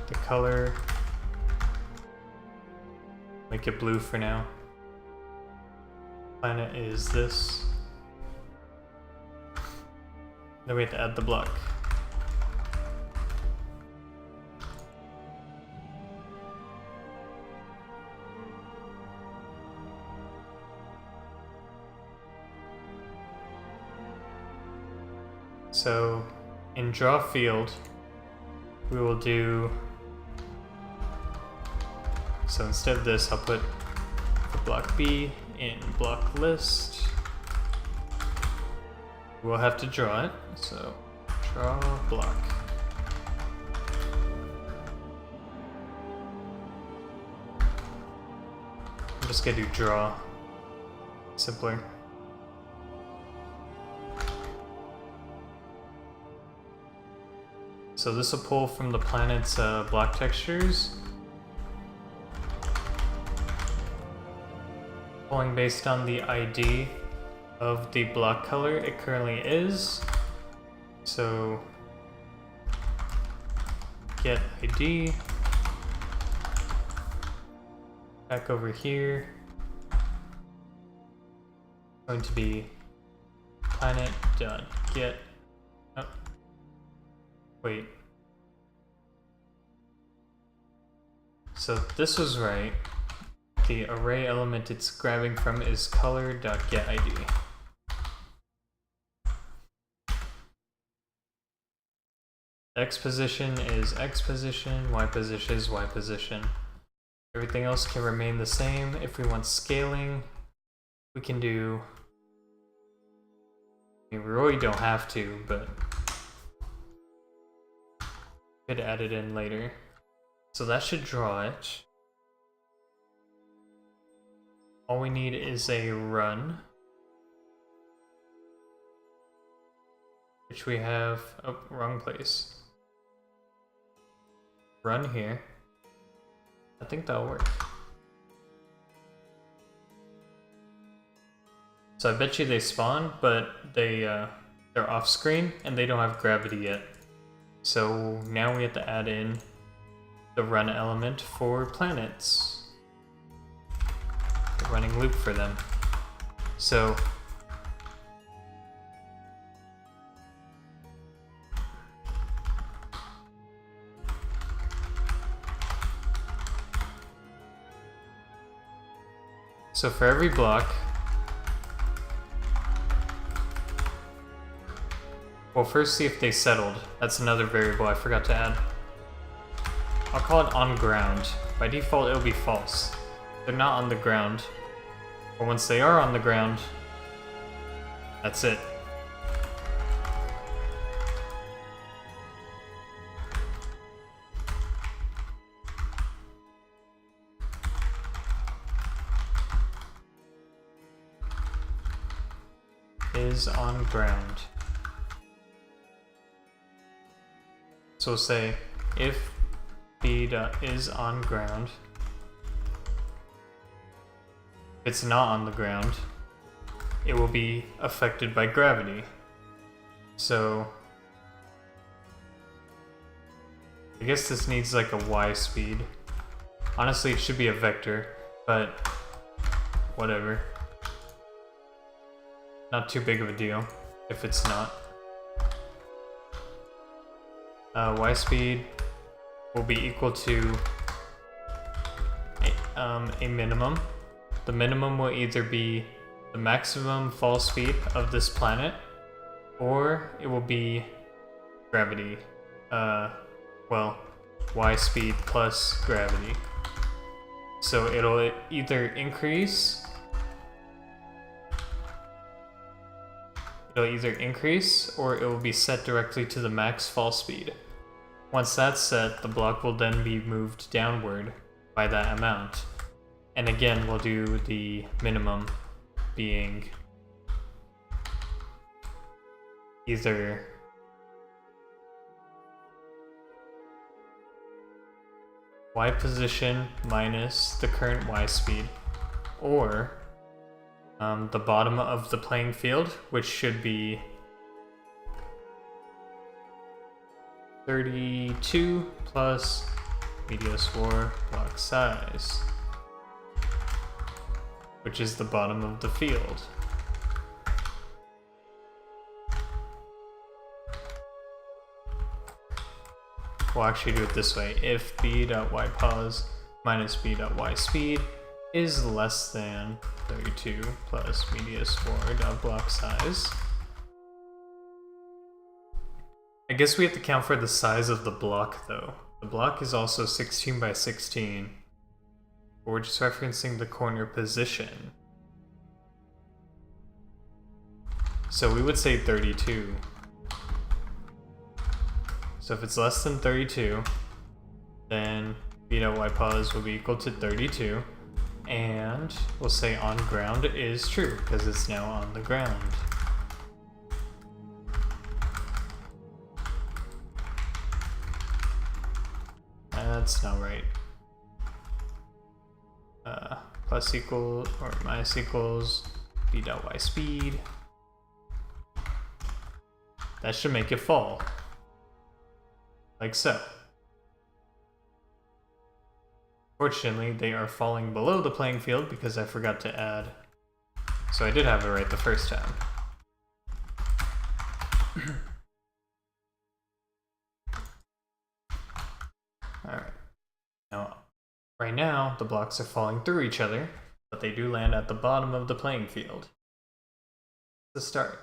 The color, make it blue for now. Planet is this. Then we have to add the block. So in draw field, we will do, so instead of this, I'll put the block B in block list. We'll have to draw it, so draw block. I'm just gonna do draw. Simpler. So this will pull from the planet's block textures. Pulling based on the ID of the block color it currently is. So get ID. Back over here. Going to be planet.get. Oh. Wait. So this was right. The array element it's grabbing from is color.getID. X position is X position, Y position is Y position. Everything else can remain the same. If we want scaling, we can do... I mean, we really don't have to, but could add it in later. So that should draw it. All we need is a run, which we have, oh, wrong place. Run here. I think that'll work. So I bet you they spawn, but they're off screen and they don't have gravity yet. So now we have to add in the run element for planets. The running loop for them. So for every block, we'll first see if they settled. That's another variable I forgot to add. I'll call it on ground. By default, it'll be false. They're not on the ground. But once they are on the ground, that's it. Is on ground. So we'll say if b.is on ground. If it's not on the ground, it will be affected by gravity. So I guess this needs like a y speed. Honestly, it should be a vector, but whatever. Not too big of a deal if it's not. Y speed will be equal to a minimum. The minimum will either be the maximum fall speed of this planet, or it will be gravity. Well, y speed plus gravity. So it'll either increase or it will be set directly to the max fall speed. Once that's set, the block will then be moved downward by that amount. And again, we'll do the minimum being either y position minus the current y speed, or the bottom of the playing field, which should be 32 plus Meteos 4 block size, which is the bottom of the field. We'll actually do it this way. If b.ypos minus b.y speed is less than 32 plus Meteos 4 block size. I guess we have to count for the size of the block though. The block is also 16 by 16. But we're just referencing the corner position. So we would say 32. So if it's less than 32, then y_pause will be equal to 32. And we'll say on ground is true, because it's now on the ground. That's not right. Plus equal or minus equals b.y speed. That should make it fall. Like so. Fortunately, they are falling below the playing field because I forgot to add. So I did have it right the first time. Alright. Now, right now, the blocks are falling through each other, but they do land at the bottom of the playing field. The start.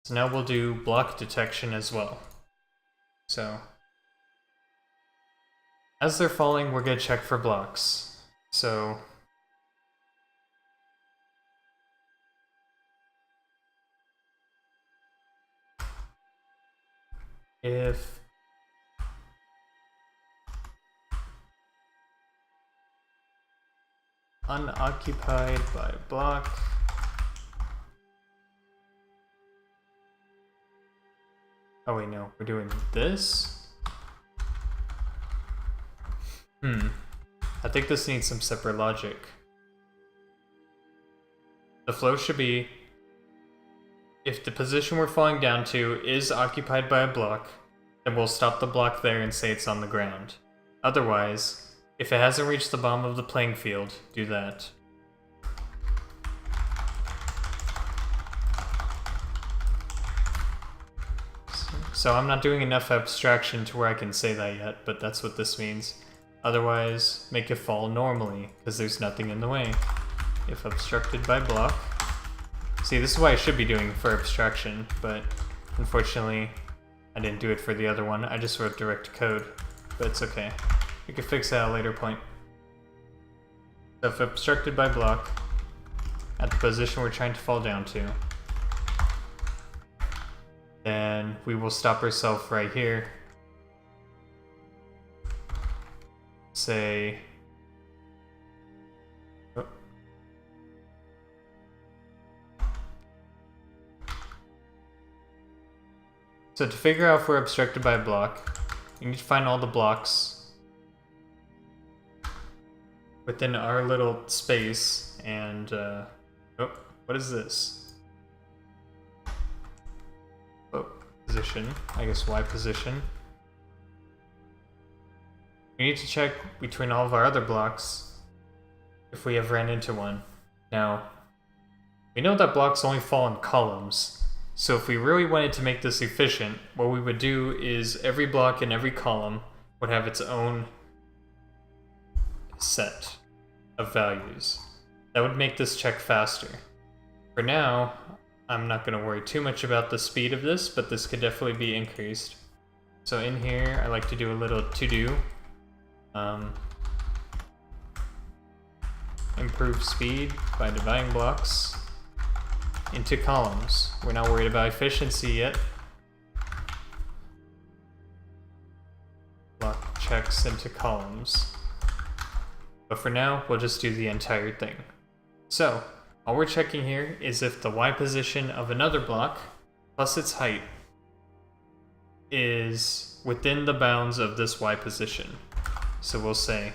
So now we'll do block detection as well. So, as they're falling, we're going to check for blocks. So, if unoccupied by block, oh wait, no, we're doing this? I think this needs some separate logic. The flow should be, if the position we're falling down to is occupied by a block, then we'll stop the block there and say it's on the ground. Otherwise, if it hasn't reached the bottom of the playing field, do that. So I'm not doing enough abstraction to where I can say that yet, but that's what this means. Otherwise, make it fall normally, because there's nothing in the way. If obstructed by block. See, this is what I should be doing for abstraction, but unfortunately, I didn't do it for the other one. I just wrote direct code, but it's okay. We can fix that at a later point. So if obstructed by block, at the position we're trying to fall down to, then we will stop ourselves right here. Say, oh. So to figure out if we're obstructed by a block, we need to find all the blocks within our little space, and oh, what is this? Oh, position, I guess Y position. We need to check between all of our other blocks if we have ran into one. Now, we know that blocks only fall in columns, so if we really wanted to make this efficient, what we would do is every block in every column would have its own set of values. That would make this check faster. For now, I'm not going to worry too much about the speed of this, but this could definitely be increased. So in here, I like to do a little to-do. Improve speed by dividing blocks into columns. We're not worried about efficiency yet. Block checks into columns. But for now, we'll just do the entire thing. So, all we're checking here is if the Y position of another block, plus its height, is within the bounds of this Y position. So we'll say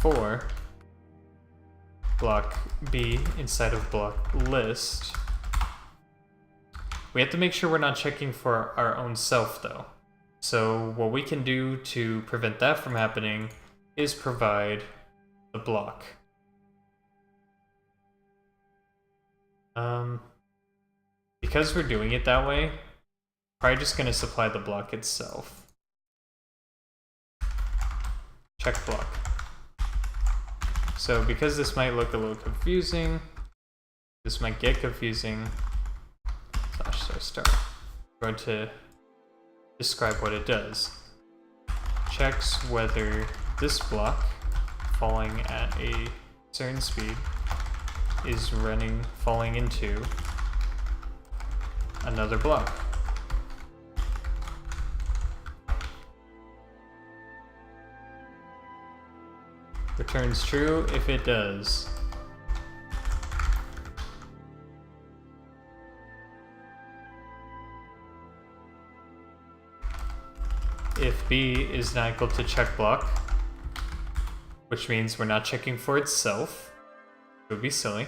for block B inside of block list. We have to make sure we're not checking for our own self though. So what we can do to prevent that from happening is provide the block. Because we're doing it that way, probably just going to supply the block itself. Check block. So because this might look a little confusing, this might get confusing, /star, I'm going to describe what it does. Checks whether this block falling at a certain speed is falling into another block. Returns true if it does. If B is not equal to check block, which means we're not checking for itself, it would be silly,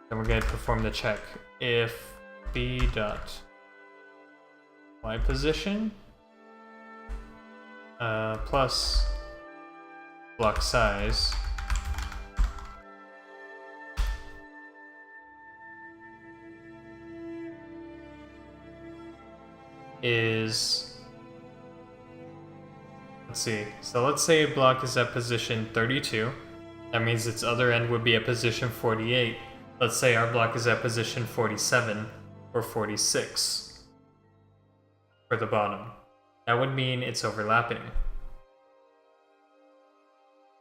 then we're going to perform the check. If B dot Y position plus block size is, let's see, so let's say a block is at position 32. That means its other end would be at position 48. Let's say our block is at position 47 or 46 for the bottom. That would mean it's overlapping.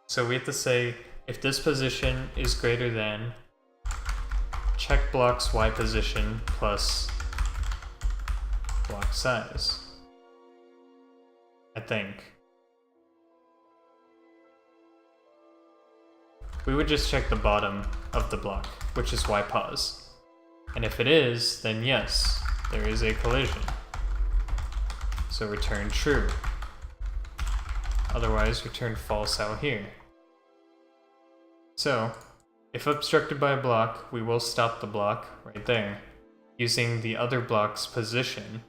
So we have to say if this position is greater than check block's Y position plus block size, I think. We would just check the bottom of the block, which is Y pos. And if it is, then yes, there is a collision. So return true. Otherwise, return false out here. So, if obstructed by a block, we will stop the block right there, using the other block's position.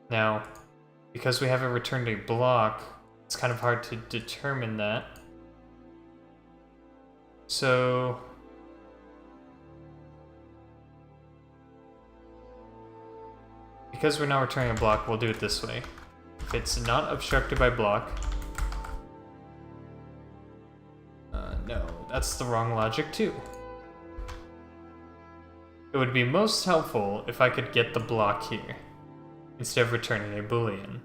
Now, because we haven't returned a block, it's kind of hard to determine that. So, because we're not returning a block, we'll do it this way. If it's not obstructed by block, no, that's the wrong logic too. It would be most helpful if I could get the block here, instead of returning a boolean.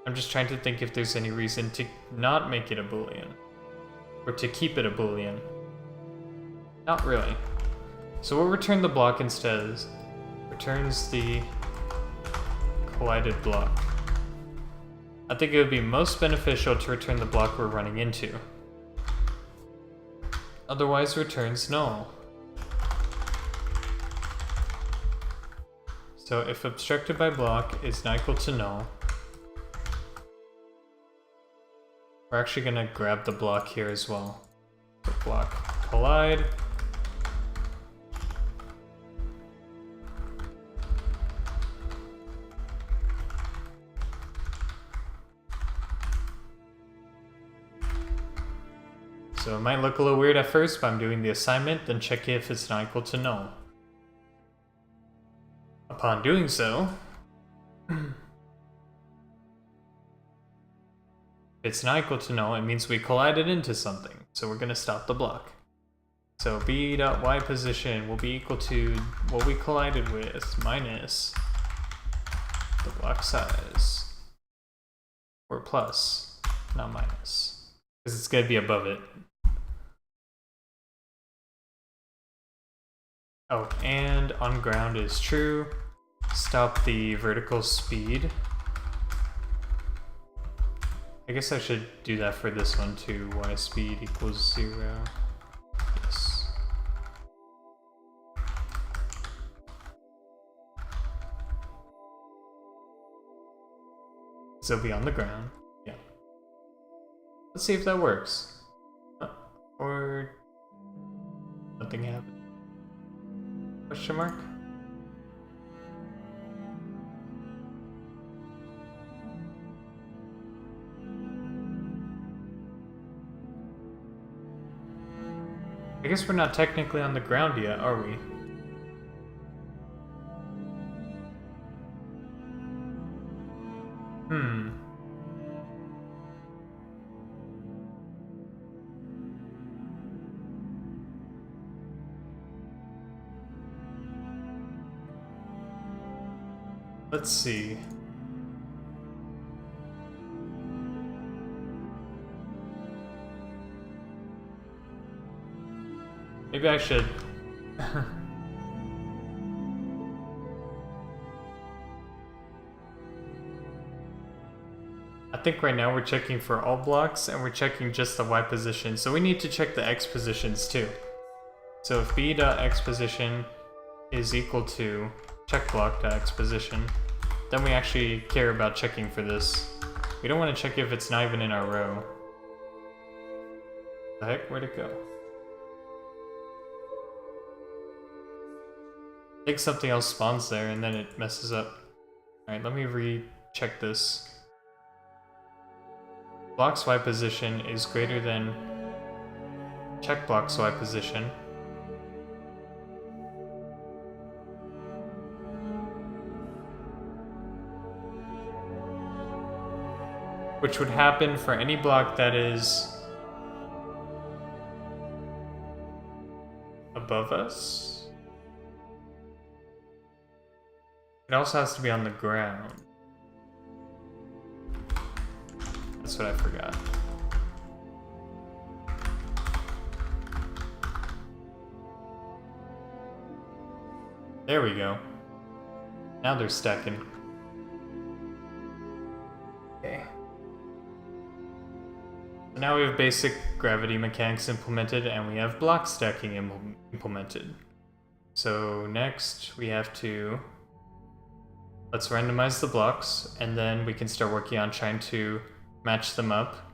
I'm just trying to think if there's any reason to not make it a boolean, or to keep it a boolean. Not really. So we'll return the block instead. Returns the collided block. I think it would be most beneficial to return the block we're running into. Otherwise, returns null. So if obstructed by block is not equal to null, we're actually going to grab the block here as well. So block collide. So it might look a little weird at first, but I'm doing the assignment, then check if it's not equal to null. Upon doing so, if it's not equal to null, it means we collided into something, so we're going to stop the block. So b.y position will be equal to what we collided with minus the block size, or plus, not minus, because it's going to be above it. Oh, and on ground is true. Stop the vertical speed. I guess I should do that for this one too. Y speed equals 0. Yes. So it'll be on the ground. Yeah. Let's see if that works. Or nothing happened. Question mark? I guess we're not technically on the ground yet, are we? Let's see. Maybe I should I think right now we're checking for all blocks and we're checking just the Y position, so we need to check the X positions too. So if b.x position is equal to check block.x position, then we actually care about checking for this. We don't want to check if it's not even in our row. The heck, where'd it go? I think something else spawns there and then it messes up. Alright, let me recheck this. Block's Y position is greater than check block's Y position. Which would happen for any block that is above us. It also has to be on the ground. That's what I forgot. There we go. Now they're stacking. Okay. So now we have basic gravity mechanics implemented and we have block stacking implemented. So next we have to... let's randomize the blocks, and then we can start working on trying to match them up.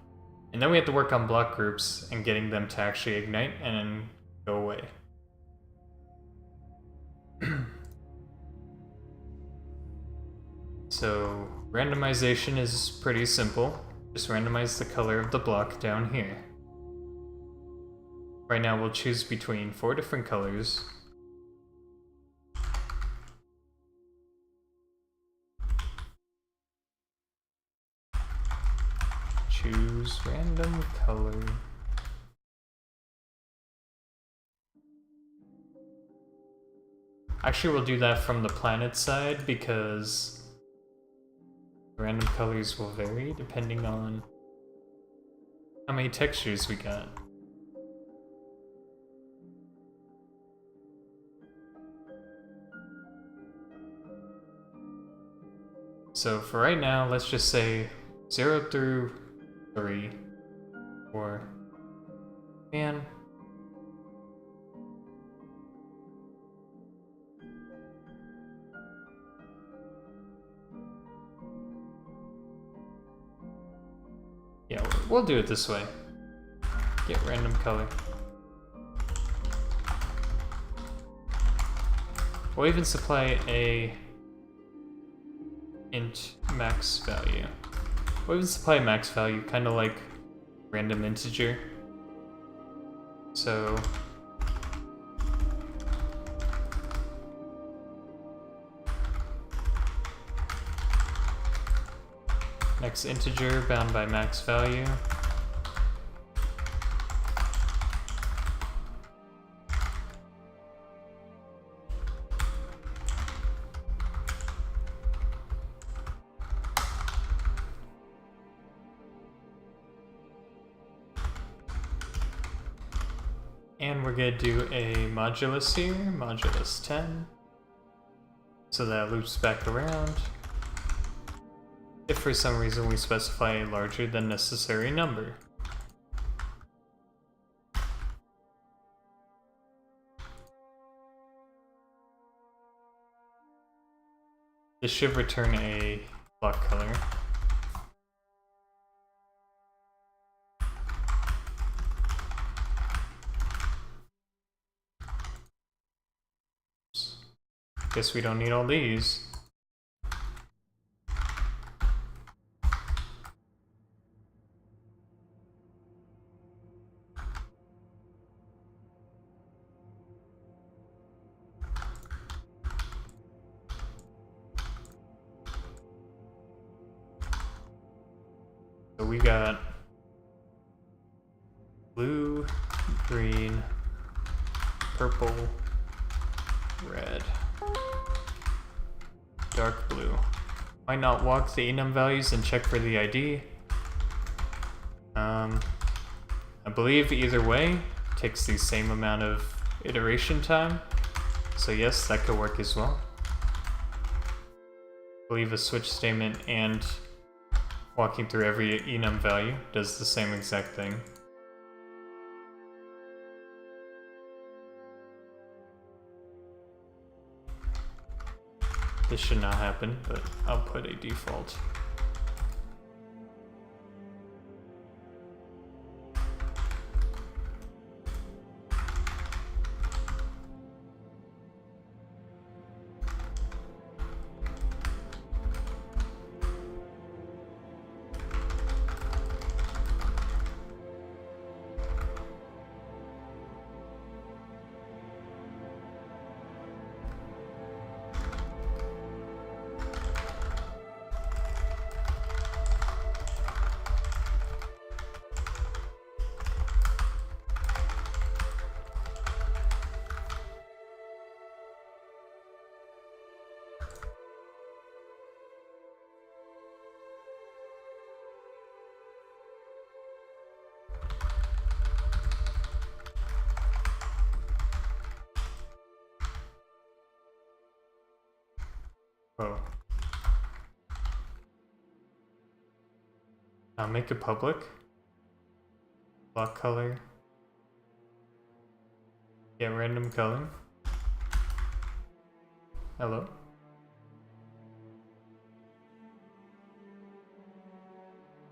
And then we have to work on block groups and getting them to actually ignite and then go away. So randomization is pretty simple. Just randomize the color of the block down here. Right now we'll choose between 4 different colors. Choose random color. Actually, we'll do that from the planet side because random colors will vary depending on how many textures we got. So for right now, let's just say 0 through 3, 4, man. Yeah, we'll do it this way. Get random color. We'll even supply a int max value. We'll even supply a max value, kind of like random integer. So next integer bound by max value. And we're gonna do a modulus here, modulus 10. So that loops back around. If for some reason we specify a larger than necessary number. This should return a block color. Guess we don't need all these. So we got blue, green, purple, red, dark blue. Might not walk the enum values and check for the ID. I believe either way takes the same amount of iteration time. So yes, that could work as well. I believe a switch statement and walking through every enum value does the same exact thing. This should not happen, but I'll put a default. Oh. Now make it public. Block color. Get random color. Hello.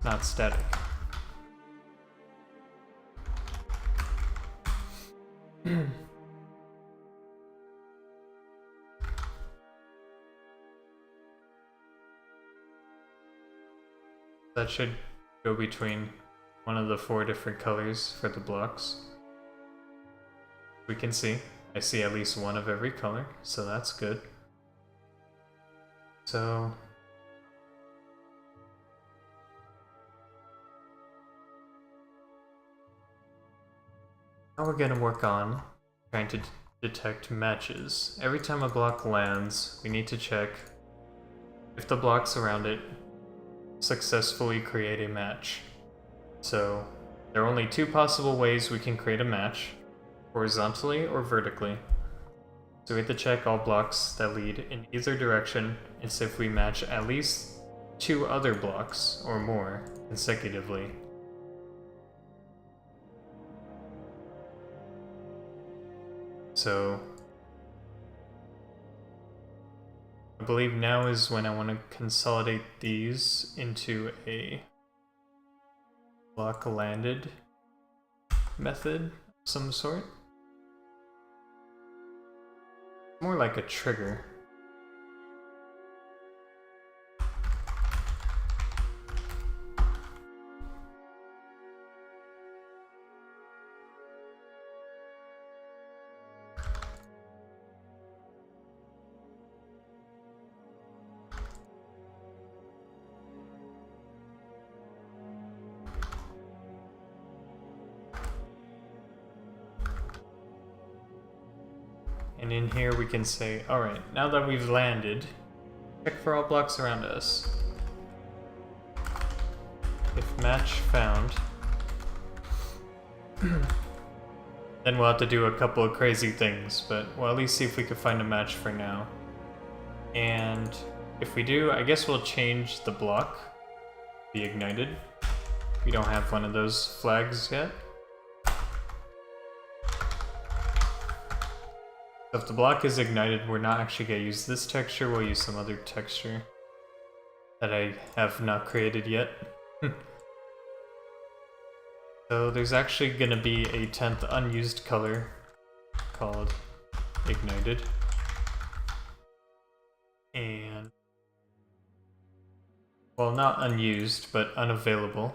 Not static. That should go between one of the 4 different colors for the blocks. We can see. I see at least one of every color, so that's good. So now we're gonna work on trying to detect matches. Every time a block lands, we need to check if the blocks around it successfully create a match. So there are only 2 possible ways we can create a match, horizontally or vertically. So we have to check all blocks that lead in either direction and see if we match at least 2 other blocks or more consecutively. So I believe now is when I want to consolidate these into a block landed method of some sort. More like a trigger. And in here we can say, alright, now that we've landed, check for all blocks around us. If match found, then we'll have to do a couple of crazy things, but we'll at least see if we can find a match for now. And if we do, I guess we'll change the block, be ignited. We don't have one of those flags yet. So if the block is ignited, we're not actually going to use this texture, we'll use some other texture that I have not created yet. So there's actually going to be a 10th unused color called ignited. And, well, not unused, but unavailable.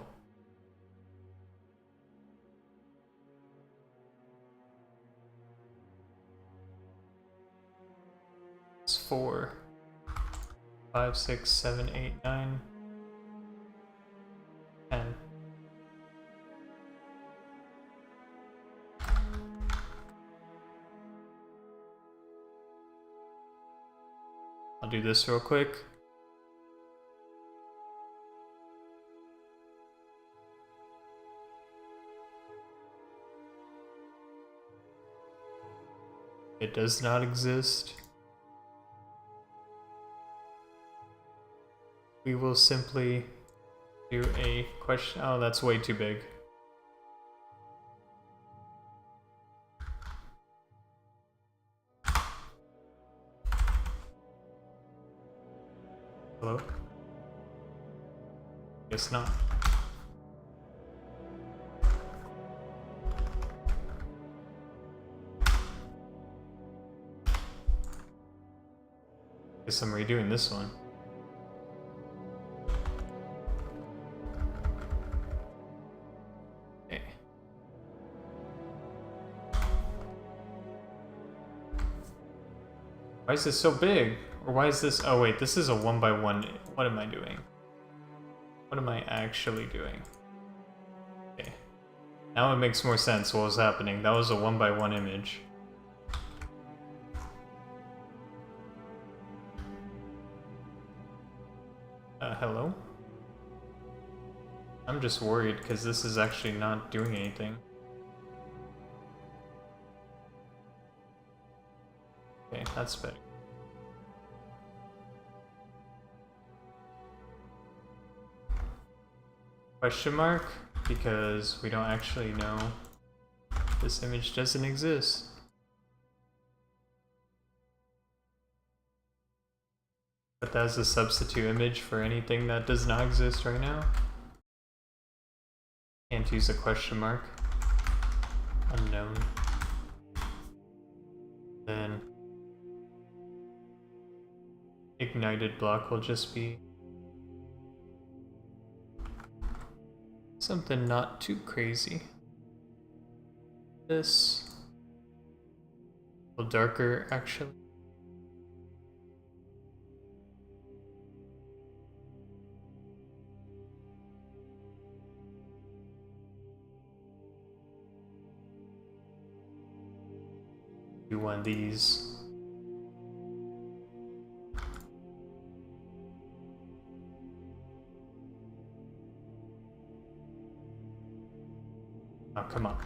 It's 4, 5, 6, 7, 8, 9, 10. I'll do this real quick. It does not exist. We will simply Do a question. Oh, that's way too big. Hello? Guess not. Guess I'm redoing this one. Okay. Why is this so big? Or why is this... Oh wait, this is a 1x1. What am I doing? What am I actually doing? Okay. Now it makes more sense what was happening. That was a 1x1 image. Hello? I'm just worried because this is actually not doing anything. Okay, that's better. Question mark? Because we don't actually know this image doesn't exist. But that's a substitute image for anything that does not exist right now. Can't use a question mark. Unknown. Then ignited block will just be something not too crazy. This a little darker actually. Do one of these. Oh, come on.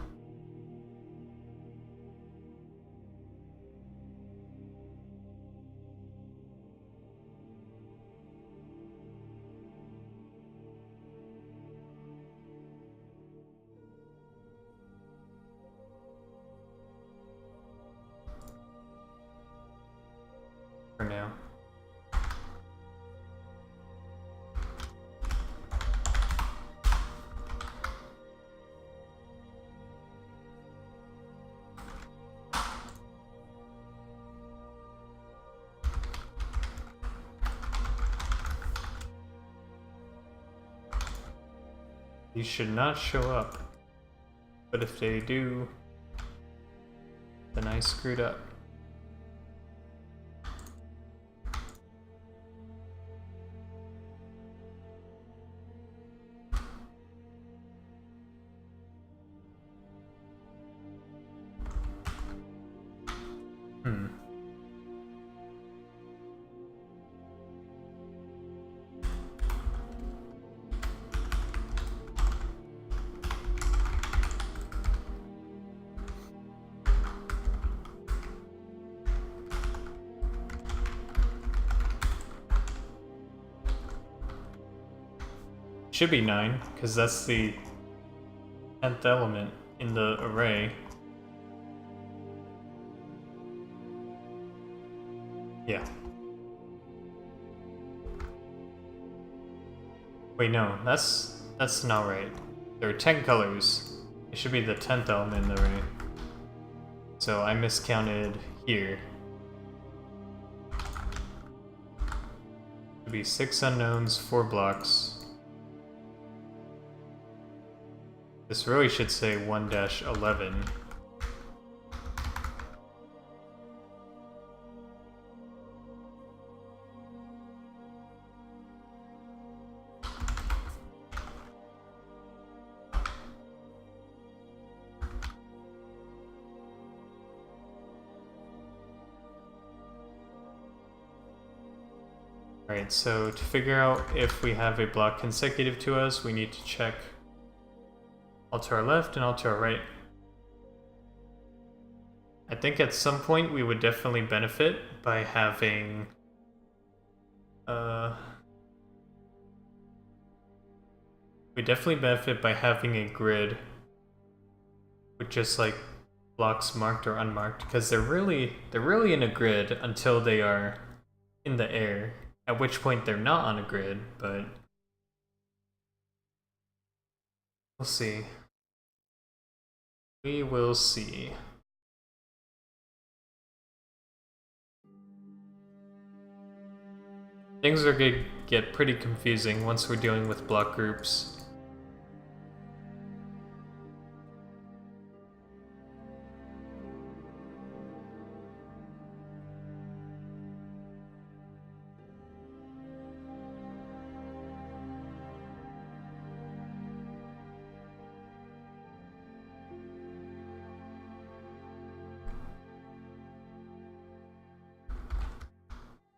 For now. These should not show up, but if they do, then I screwed up. Should be 9, because that's the 10th element in the array. Yeah. Wait, no, that's not right. There are 10 colors. It should be the 10th element in the array. So I miscounted here. Should be 6 unknowns, 4 blocks. This really should say 1-11. Alright, so to figure out if we have a block consecutive to us, we need to check all to our left and all to our right. I think at some point we would definitely benefit by having... We definitely benefit by having a grid with just like blocks marked or unmarked, because they're really in a grid until they are in the air, at which point they're not on a grid, but we'll see. We will see. Things are gonna get pretty confusing once we're dealing with block groups.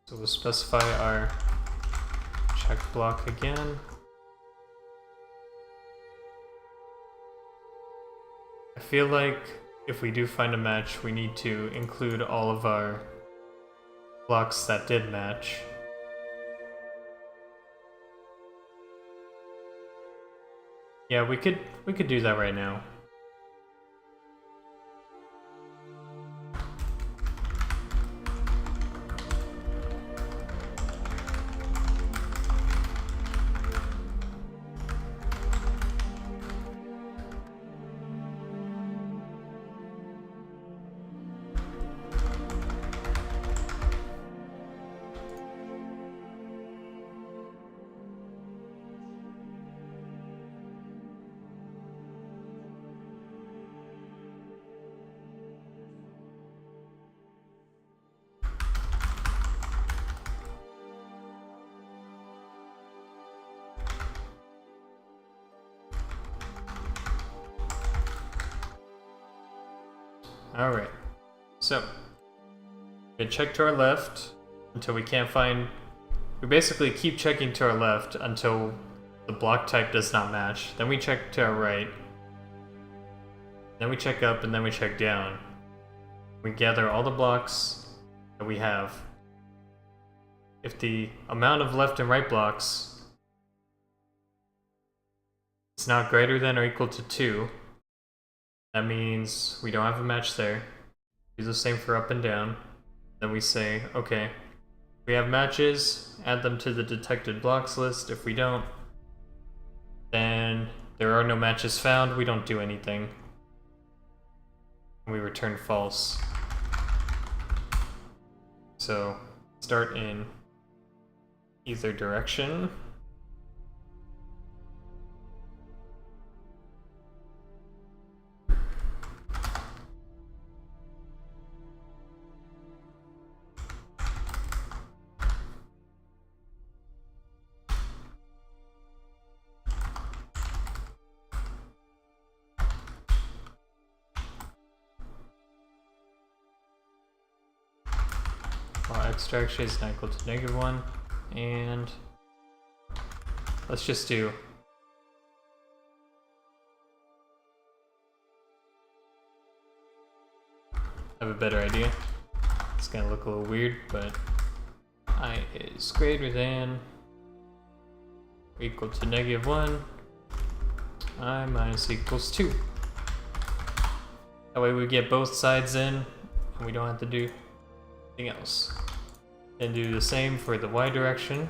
So we'll specify our check block again. I feel like if we do find a match, we need to include all of our blocks that did match. Yeah, we could do that right now. Alright, so we check to our left until we can't find. We basically keep checking to our left until the block type does not match. Then we check to our right. Then we check up, and then we check down. We gather all the blocks that we have. If the amount of left and right blocks is not greater than or equal to 2, that means we don't have a match there. Do the same for up and down. Then we say, okay, we have matches, add them to the detected blocks list. If we don't, then there are no matches found, we don't do anything. We return false. So, start in either direction. Extraction is not equal to -1, and let's just do I have a better idea. It's gonna look a little weird, but I is greater than or equal to -1, I minus equals 2. That way we get both sides in, and we don't have to do anything else. And do the same for the y direction.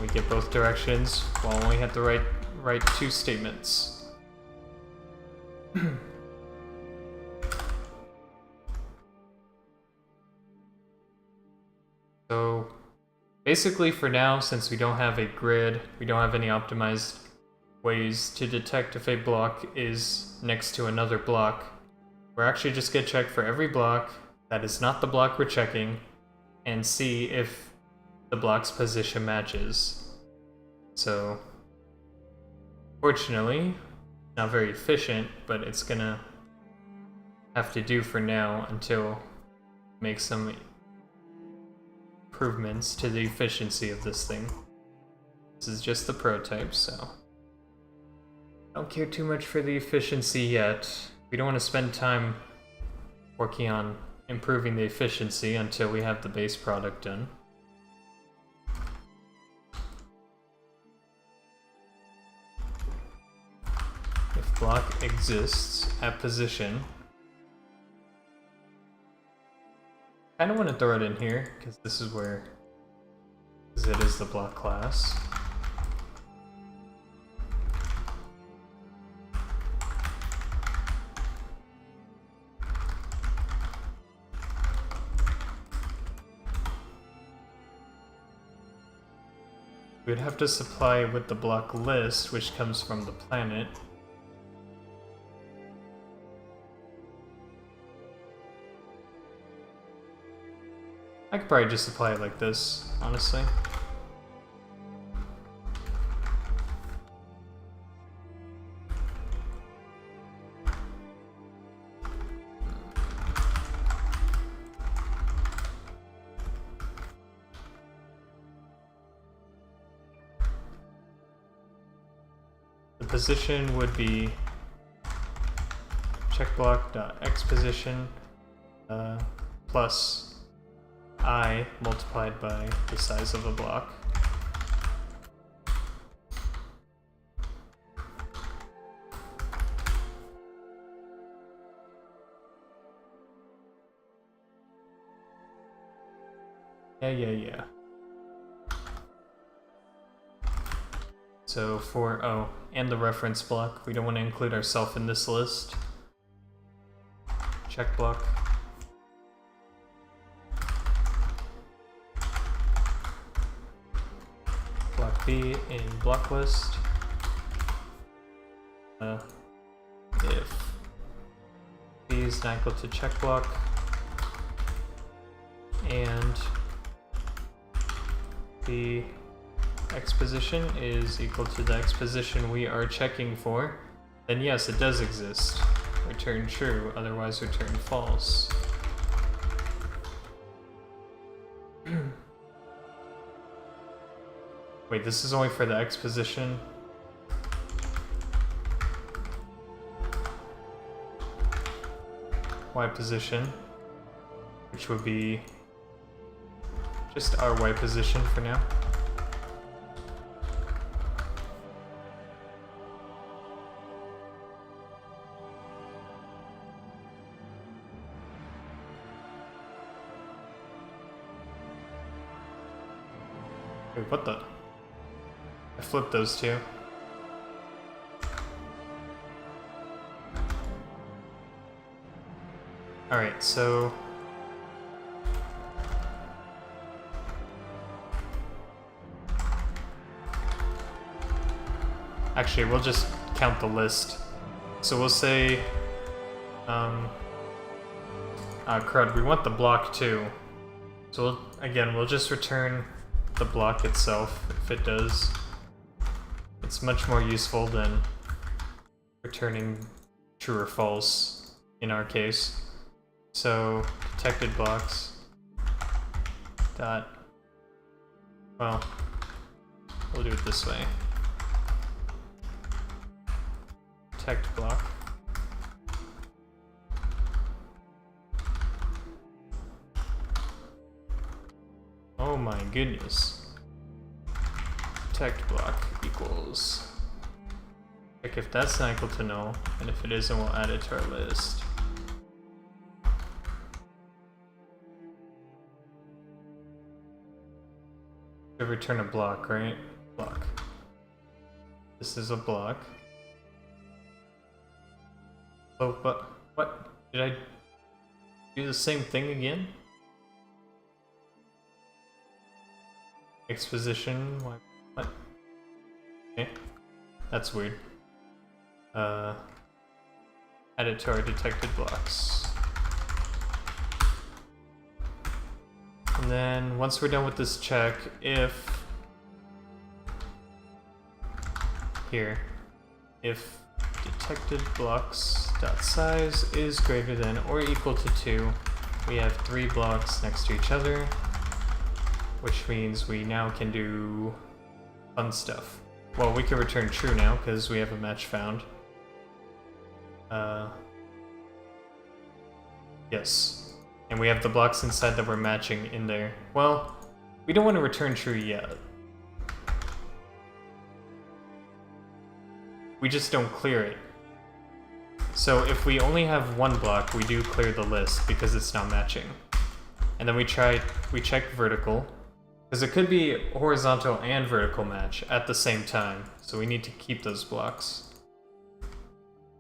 We get both directions while we have to write 2 statements. So basically for now, since we don't have a grid, we don't have any optimized ways to detect if a block is next to another block, we're actually just gonna check for every block that is not the block we're checking, and see if the block's position matches. So, fortunately, not very efficient, but it's gonna have to do for now until make some improvements to the efficiency of this thing. This is just the prototype, so I don't care too much for the efficiency yet. We don't want to spend time working on improving the efficiency until we have the base product done. block exists at position. I don't want to throw it in here, because this is where... because it is the block class. We'd have to supply it with the block list, which comes from the planet. I could probably just apply it like this, honestly. The position would be checkblock.xPosition plus I multiplied by the size of a block. Yeah. So for, oh, and the reference block, we don't want to include ourselves in this list. Check block. Block B in block list. If B is not equal to check block, and the X position is equal to the X position we are checking for, then yes, it does exist. Return true, otherwise return false. Wait, this is only for the X position? Y position, which would be just our Y position for now. Wait, what the? I flipped those two. Alright, so... actually, we'll just count the list. So we'll say... crud, we want the block too. So we'll just return the block itself, if it does. It's much more useful than returning true or false in our case. So detected blocks dot, well, we'll do it this way. Detect block. Oh my goodness. Detect block equals. Check if that's not equal to null, and if it isn't, we'll add it to our list. To return a block, right? Block. This is a block. Oh, but what? Did I do the same thing again? Exposition, what? Okay, that's weird. Add it to our detected blocks. And then once we're done with this check, if detected blocks dot size is greater than or equal to 2, we have 3 blocks next to each other, which means we now can do fun stuff. Well, we can return true now because we have a match found. Yes. And we have the blocks inside that we're matching in there. Well, we don't want to return true yet. We just don't clear it. So if we only have one block, we do clear the list because it's not matching. And then we check vertical, because it could be horizontal and vertical match at the same time. So we need to keep those blocks.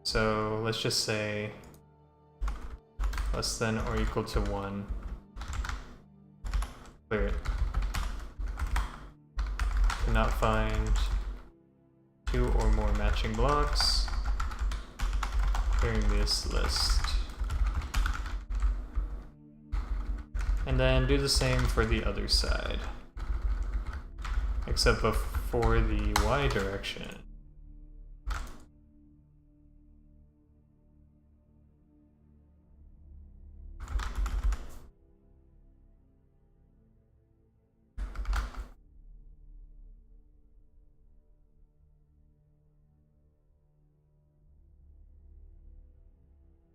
So let's just say less than or equal to 1. Clear it. Cannot find 2 or more matching blocks. Clearing this list. And then do the same for the other side. Except for the Y direction.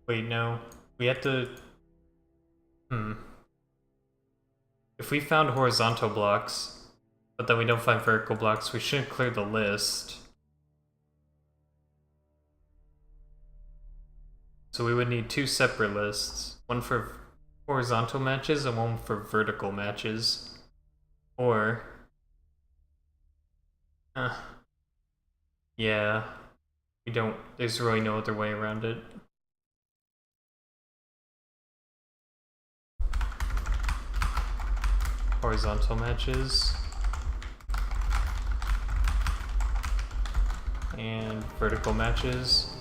Wait, no. We have to... If we found horizontal blocks, but then we don't find vertical blocks, we shouldn't clear the list. So we would need 2 separate lists. One for horizontal matches and one for vertical matches. Or... yeah. We don't... There's really no other way around it. Horizontal matches and vertical matches.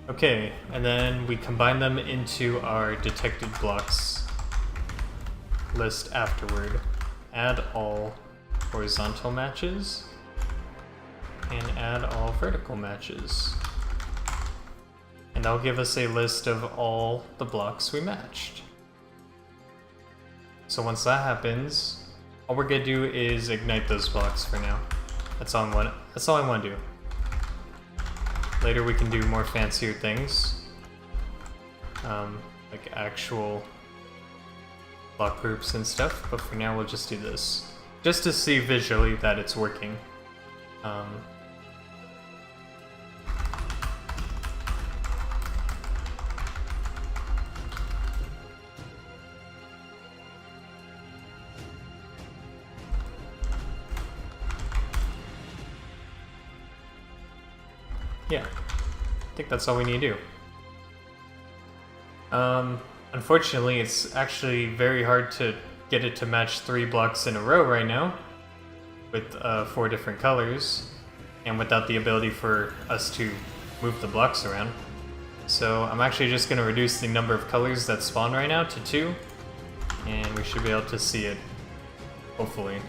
Okay, and then we combine them into our detected blocks list afterward. Add all horizontal matches and add all vertical matches. And that'll give us a list of all the blocks we matched. So once that happens, all we're gonna do is ignite those blocks for now. That's all I want to do. Later we can do more fancier things, like actual block groups and stuff, but for now we'll just do this. Just to see visually that it's working. Yeah, I think that's all we need to do. Unfortunately, it's actually very hard to get it to match 3 blocks in a row right now, with 4 different colors, and without the ability for us to move the blocks around. So I'm actually just going to reduce the number of colors that spawn right now to 2, and we should be able to see it, hopefully,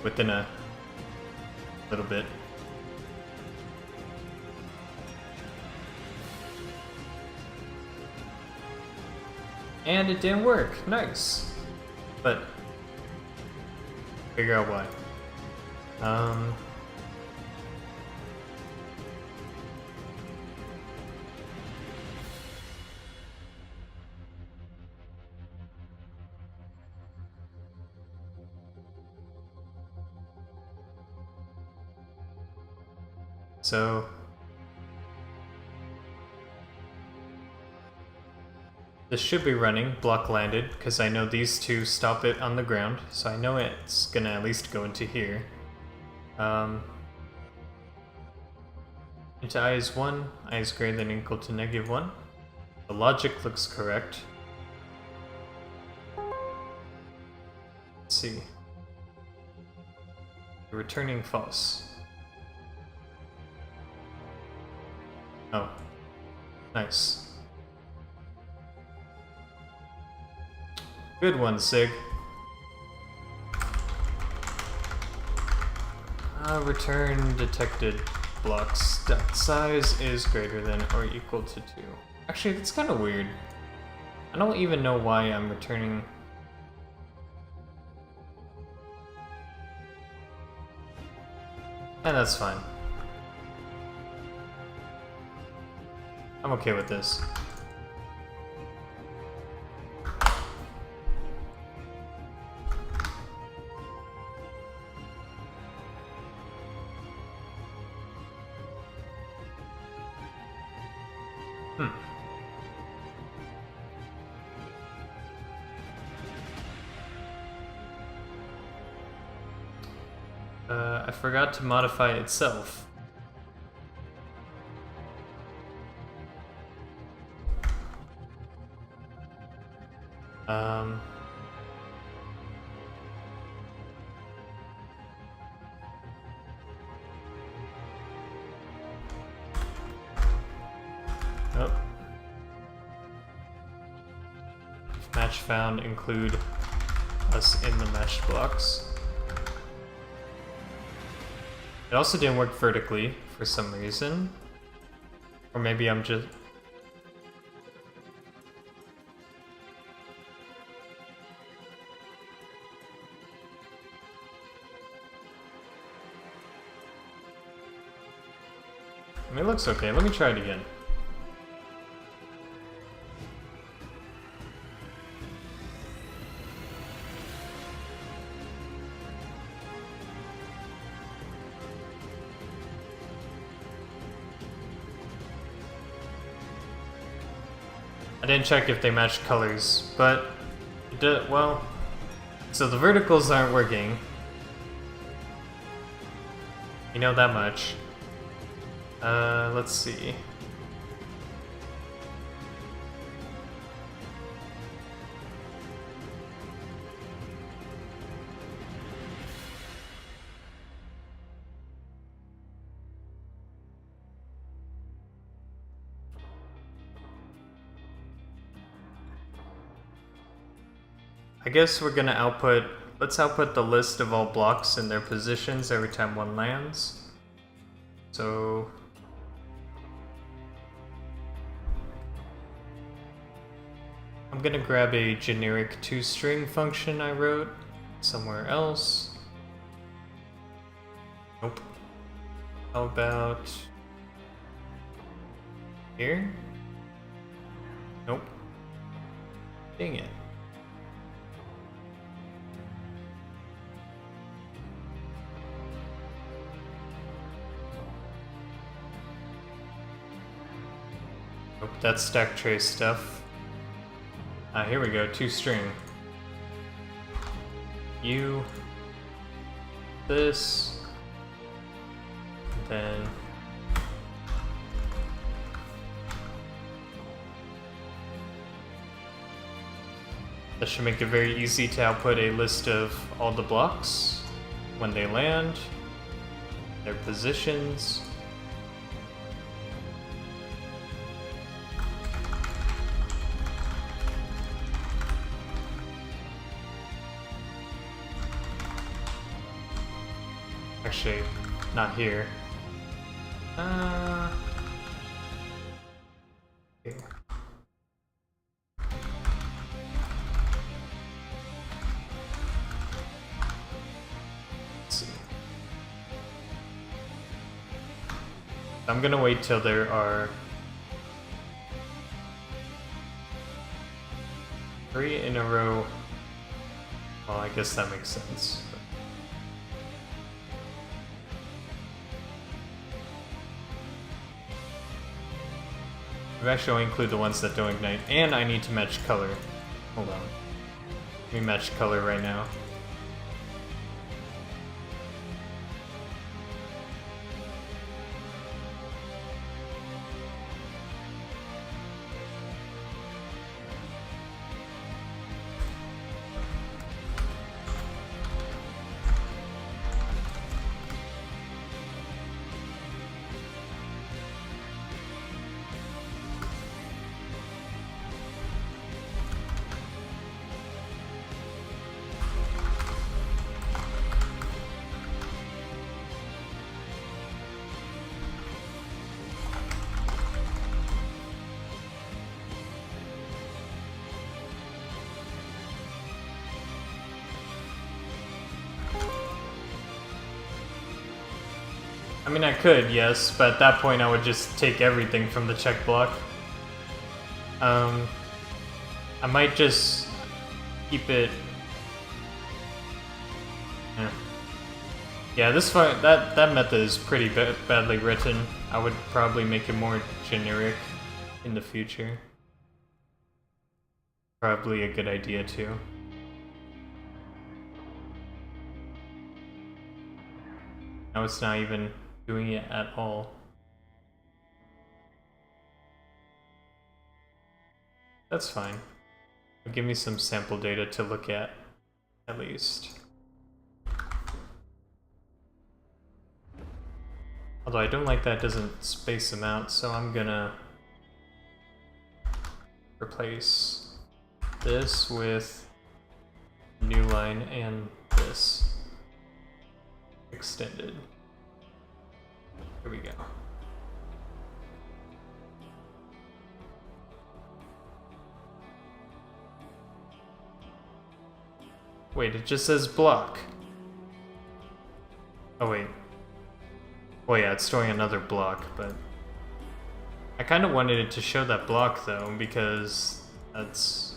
within a little bit. And it didn't work. Nice. But figure out why. So this should be running, block landed, because I know these 2 stop it on the ground, so I know it's gonna at least go into here. Into I is 1, I is greater than or equal to -1. The logic looks correct. Let's see. Returning false. Oh, nice. Good one, Sig. Return detected blocks. Depth size is greater than or equal to 2. Actually, that's kind of weird. I don't even know why I'm returning. And that's fine. I'm okay with this. I forgot to modify itself. Oh. Match found include us in the mesh blocks. It also didn't work vertically for some reason. Or maybe I'm just... I mean, it looks okay. Let me try it again. I didn't check if they matched colors, but it did, well, so the verticals aren't working. You know that much. Let's see. I guess we're gonna output, let's output the list of all blocks and their positions every time one lands. So I'm gonna grab a generic toString function I wrote somewhere else. Nope. How about here? Nope. Dang it. Nope, that's stack trace stuff. Here we go, toString. You, this, then that should make it very easy to output a list of all the blocks when they land, their positions. Actually, not here. Here. Let's see. I'm gonna wait till there are 3 in a row. Well, I guess that makes sense. We actually include the ones that don't ignite, and I need to match color. Hold on. Let me match color right now. I mean, I could, yes, but at that point I would just take everything from the check block. I might just keep it. Yeah, that method is pretty badly written. I would probably make it more generic in the future. Probably a good idea too. Now it's not even doing it at all. That's fine. Give me some sample data to look at least. Although I don't like that doesn't space them out, so I'm gonna replace this with new line and this extended. Here we go. Wait, it just says block. Oh wait. Well, yeah, it's storing another block, but I kind of wanted it to show that block though, because that's.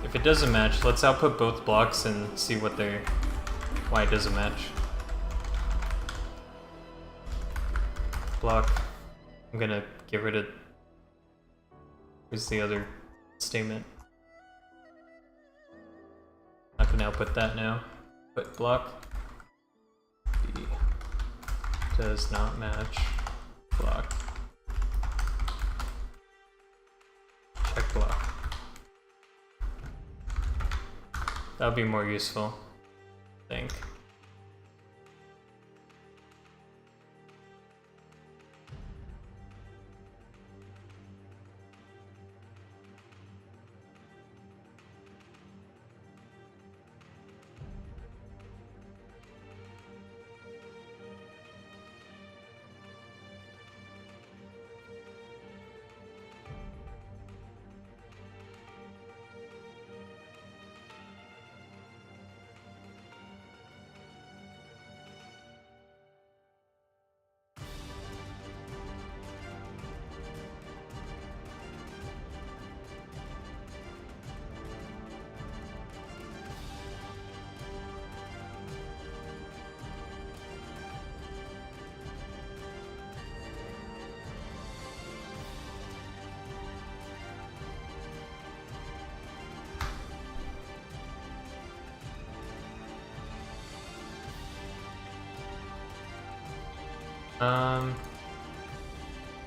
If it doesn't match, let's output both blocks and see why it doesn't match. Block. I'm gonna get rid of. Where's the other statement? Not gonna output that now. Put block. B does not match block. Check block. That would be more useful, I think.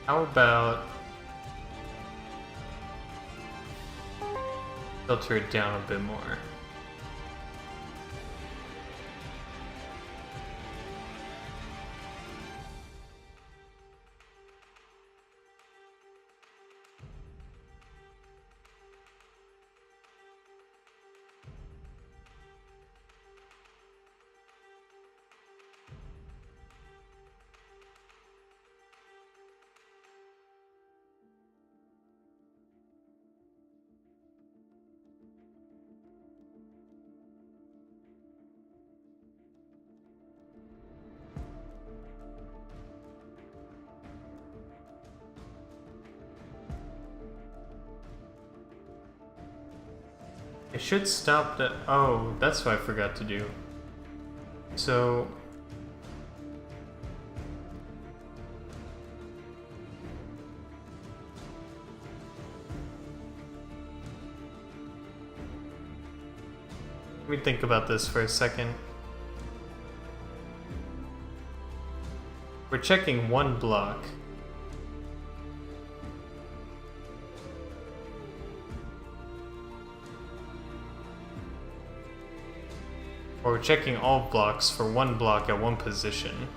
How about filter it down a bit more? It should stop the... Oh, that's what I forgot to do. So... Let me think about this for a second. We're checking one block. Or we're checking all blocks for one block at one position.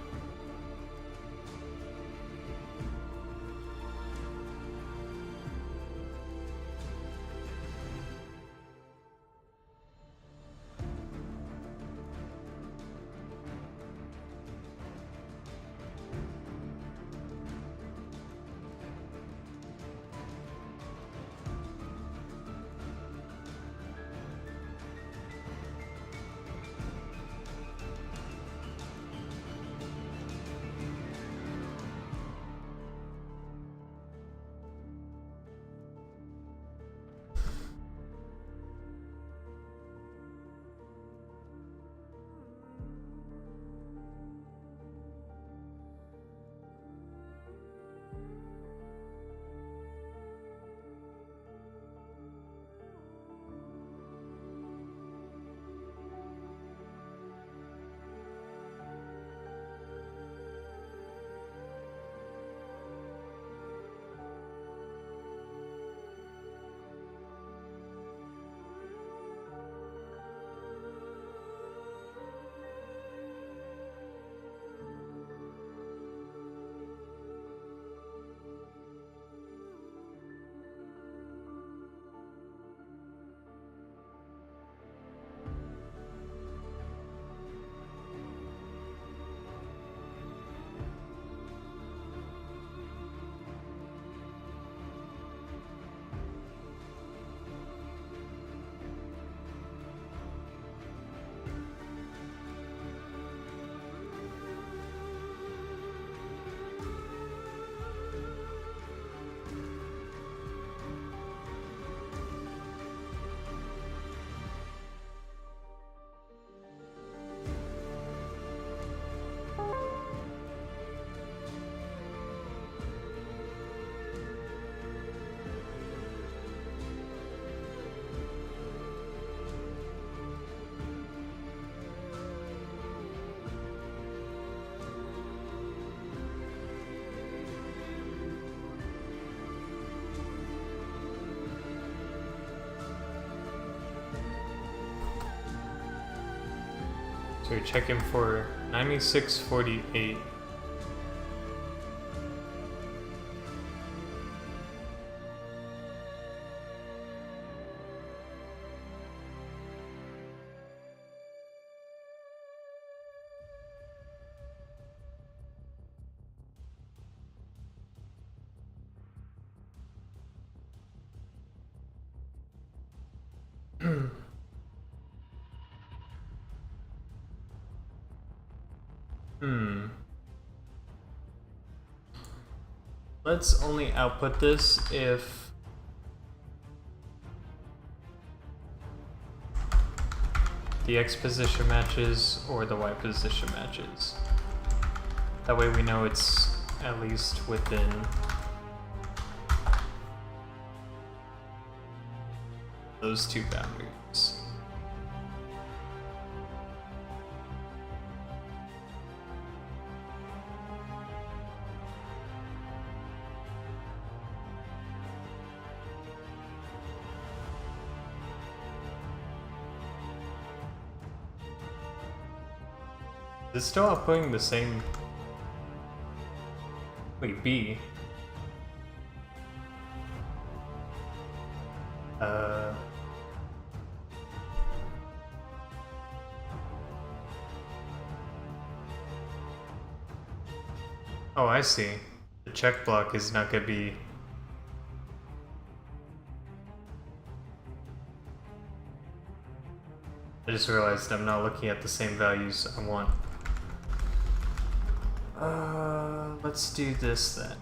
So we're checking for 9648. Let's only output this if the X position matches or the Y position matches. That way we know it's at least within those two boundaries. Is it still outputting the same? Wait, B. Oh, I see. The check block is not gonna be... I just realized I'm not looking at the same values I want. Let's do this then.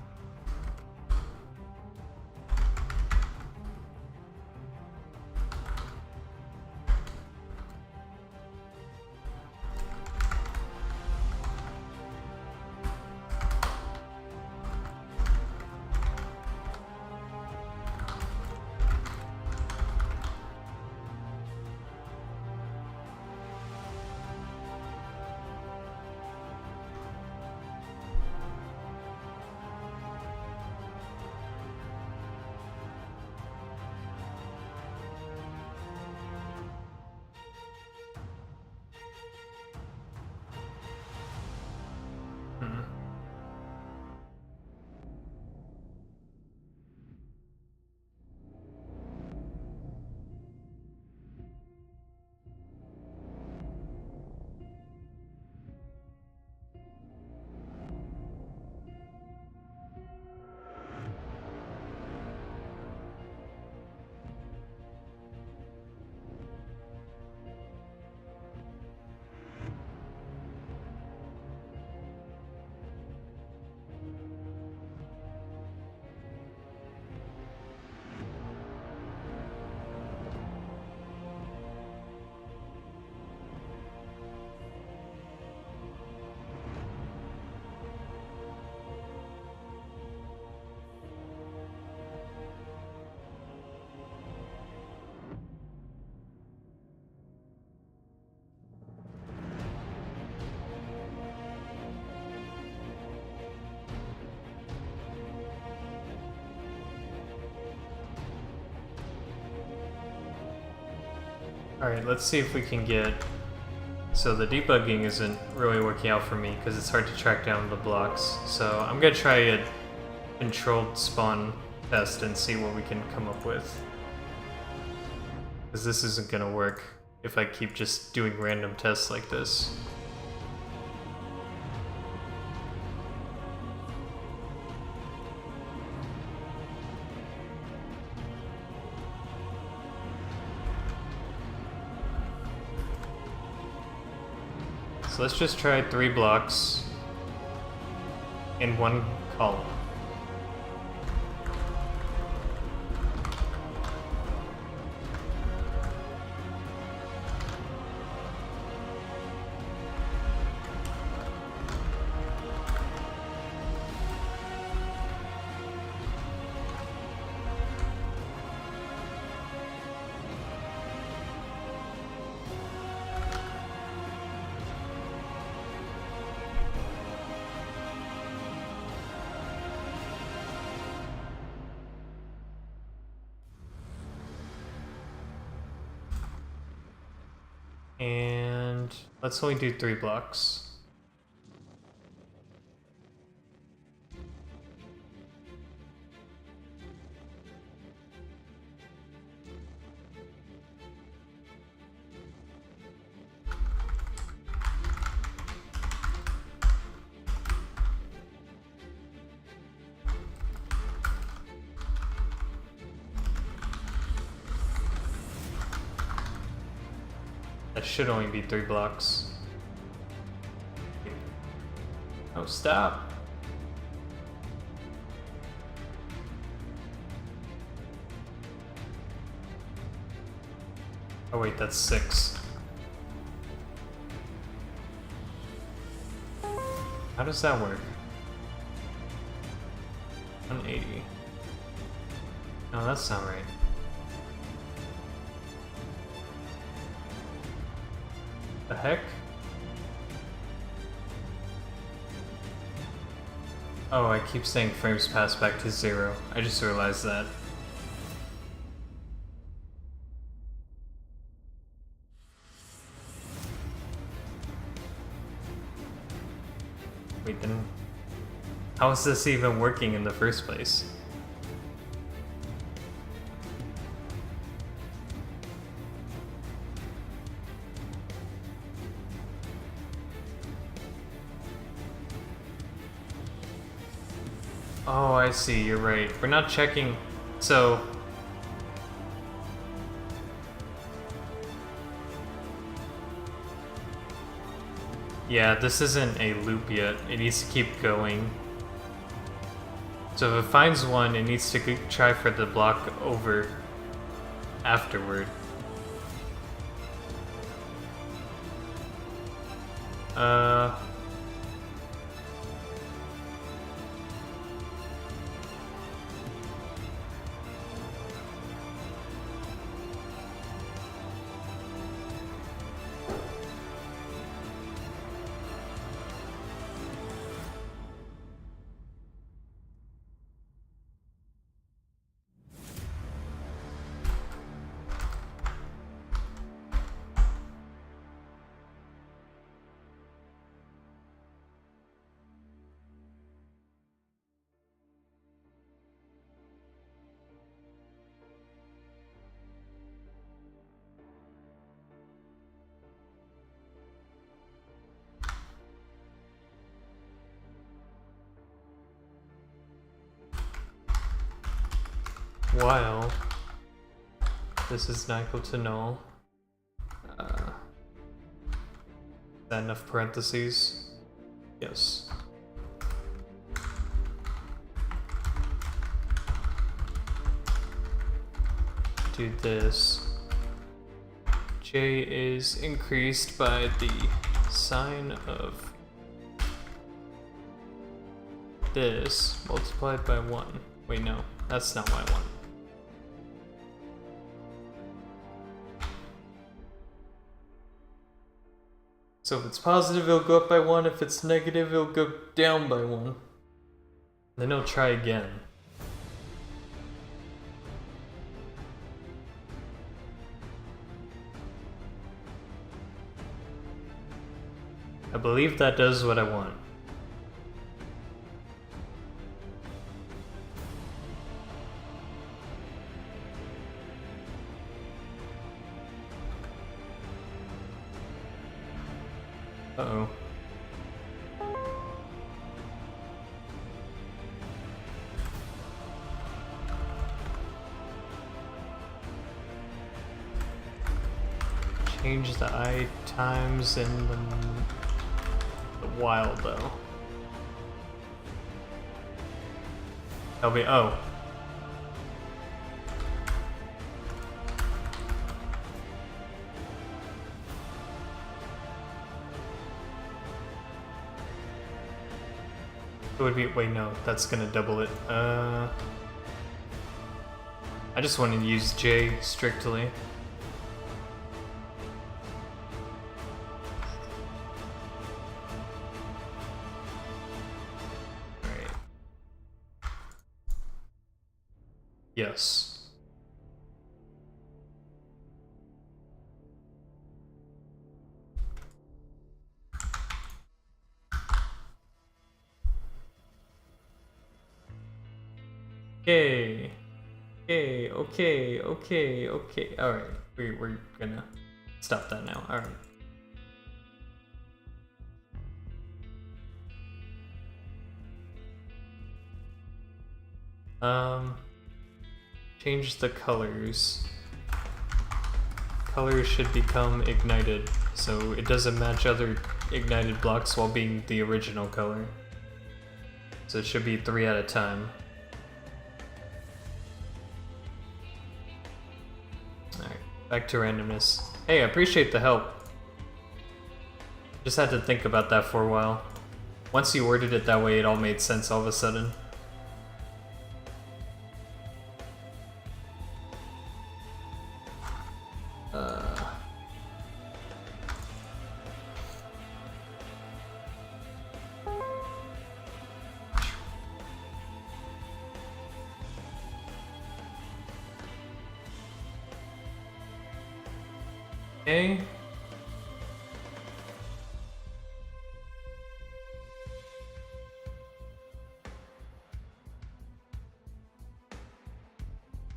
Alright, let's see if we can get... So the debugging isn't really working out for me because it's hard to track down the blocks. So I'm gonna try a controlled spawn test and see what we can come up with. Because this isn't gonna work if I keep just doing random tests like this. So let's just try 3 blocks in 1 column. And let's only do 3 blocks. That should only be 3 blocks. Oh, stop! Oh wait, that's 6. How does that work? 180. No, that's not right. The heck? Oh, I keep saying frames pass back to 0. I just realized that. Wait, then how is this even working in the first place? Oh, I see, you're right. We're not checking, so... Yeah, this isn't a loop yet. It needs to keep going. So if it finds one, it needs to try for the block over afterward. While this is not equal to null. Is that enough parentheses? Yes. Do this. J is increased by the sign of this multiplied by 1. Wait, no, that's not what I want. So if it's positive, it'll go up by 1. If it's negative, it'll go down by 1. Then it'll try again. I believe that does what I want. Uh-oh. Change the eye times in the wild, though. That'll be... oh. It would be... wait, no. That's gonna double it. I just want to use J strictly. Yes. Okay. Okay. Alright. We're gonna stop that now. Alright. Change the colors. Colors should become ignited, so it doesn't match other ignited blocks while being the original color. So it should be 3 at a time. Alright, back to randomness. Hey, I appreciate the help. Just had to think about that for a while. Once you worded it that way, it all made sense all of a sudden. Okay.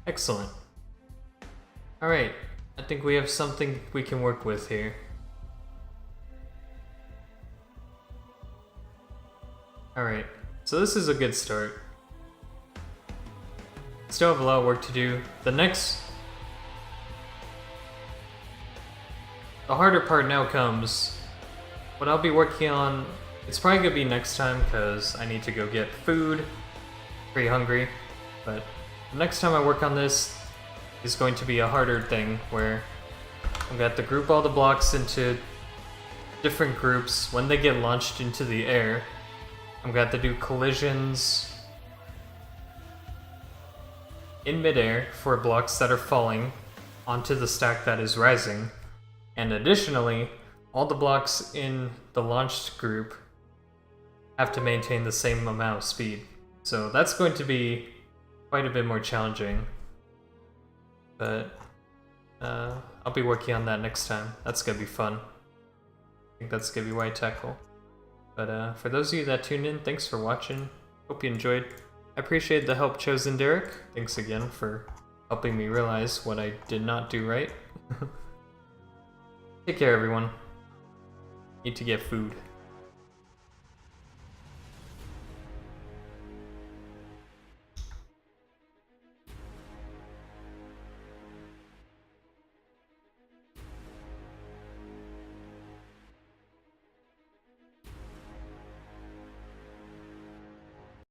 Excellent. Alright, I think we have something we can work with here. Alright, so this is a good start. Still have a lot of work to do. The harder part now comes. What I'll be working on, it's probably gonna be next time because I need to go get food. Pretty hungry, but the next time I work on this is going to be a harder thing where I'm gonna have to group all the blocks into different groups. When they get launched into the air, I'm gonna have to do collisions in midair for blocks that are falling onto the stack that is rising. And additionally, all the blocks in the launched group have to maintain the same amount of speed. So that's going to be quite a bit more challenging. But I'll be working on that next time. That's gonna be fun. I think that's gonna be what I tackle. But for those of you that tuned in, thanks for watching. Hope you enjoyed. I appreciate the help chosen, Derek. Thanks again for helping me realize what I did not do right. Take care, everyone. Need to get food.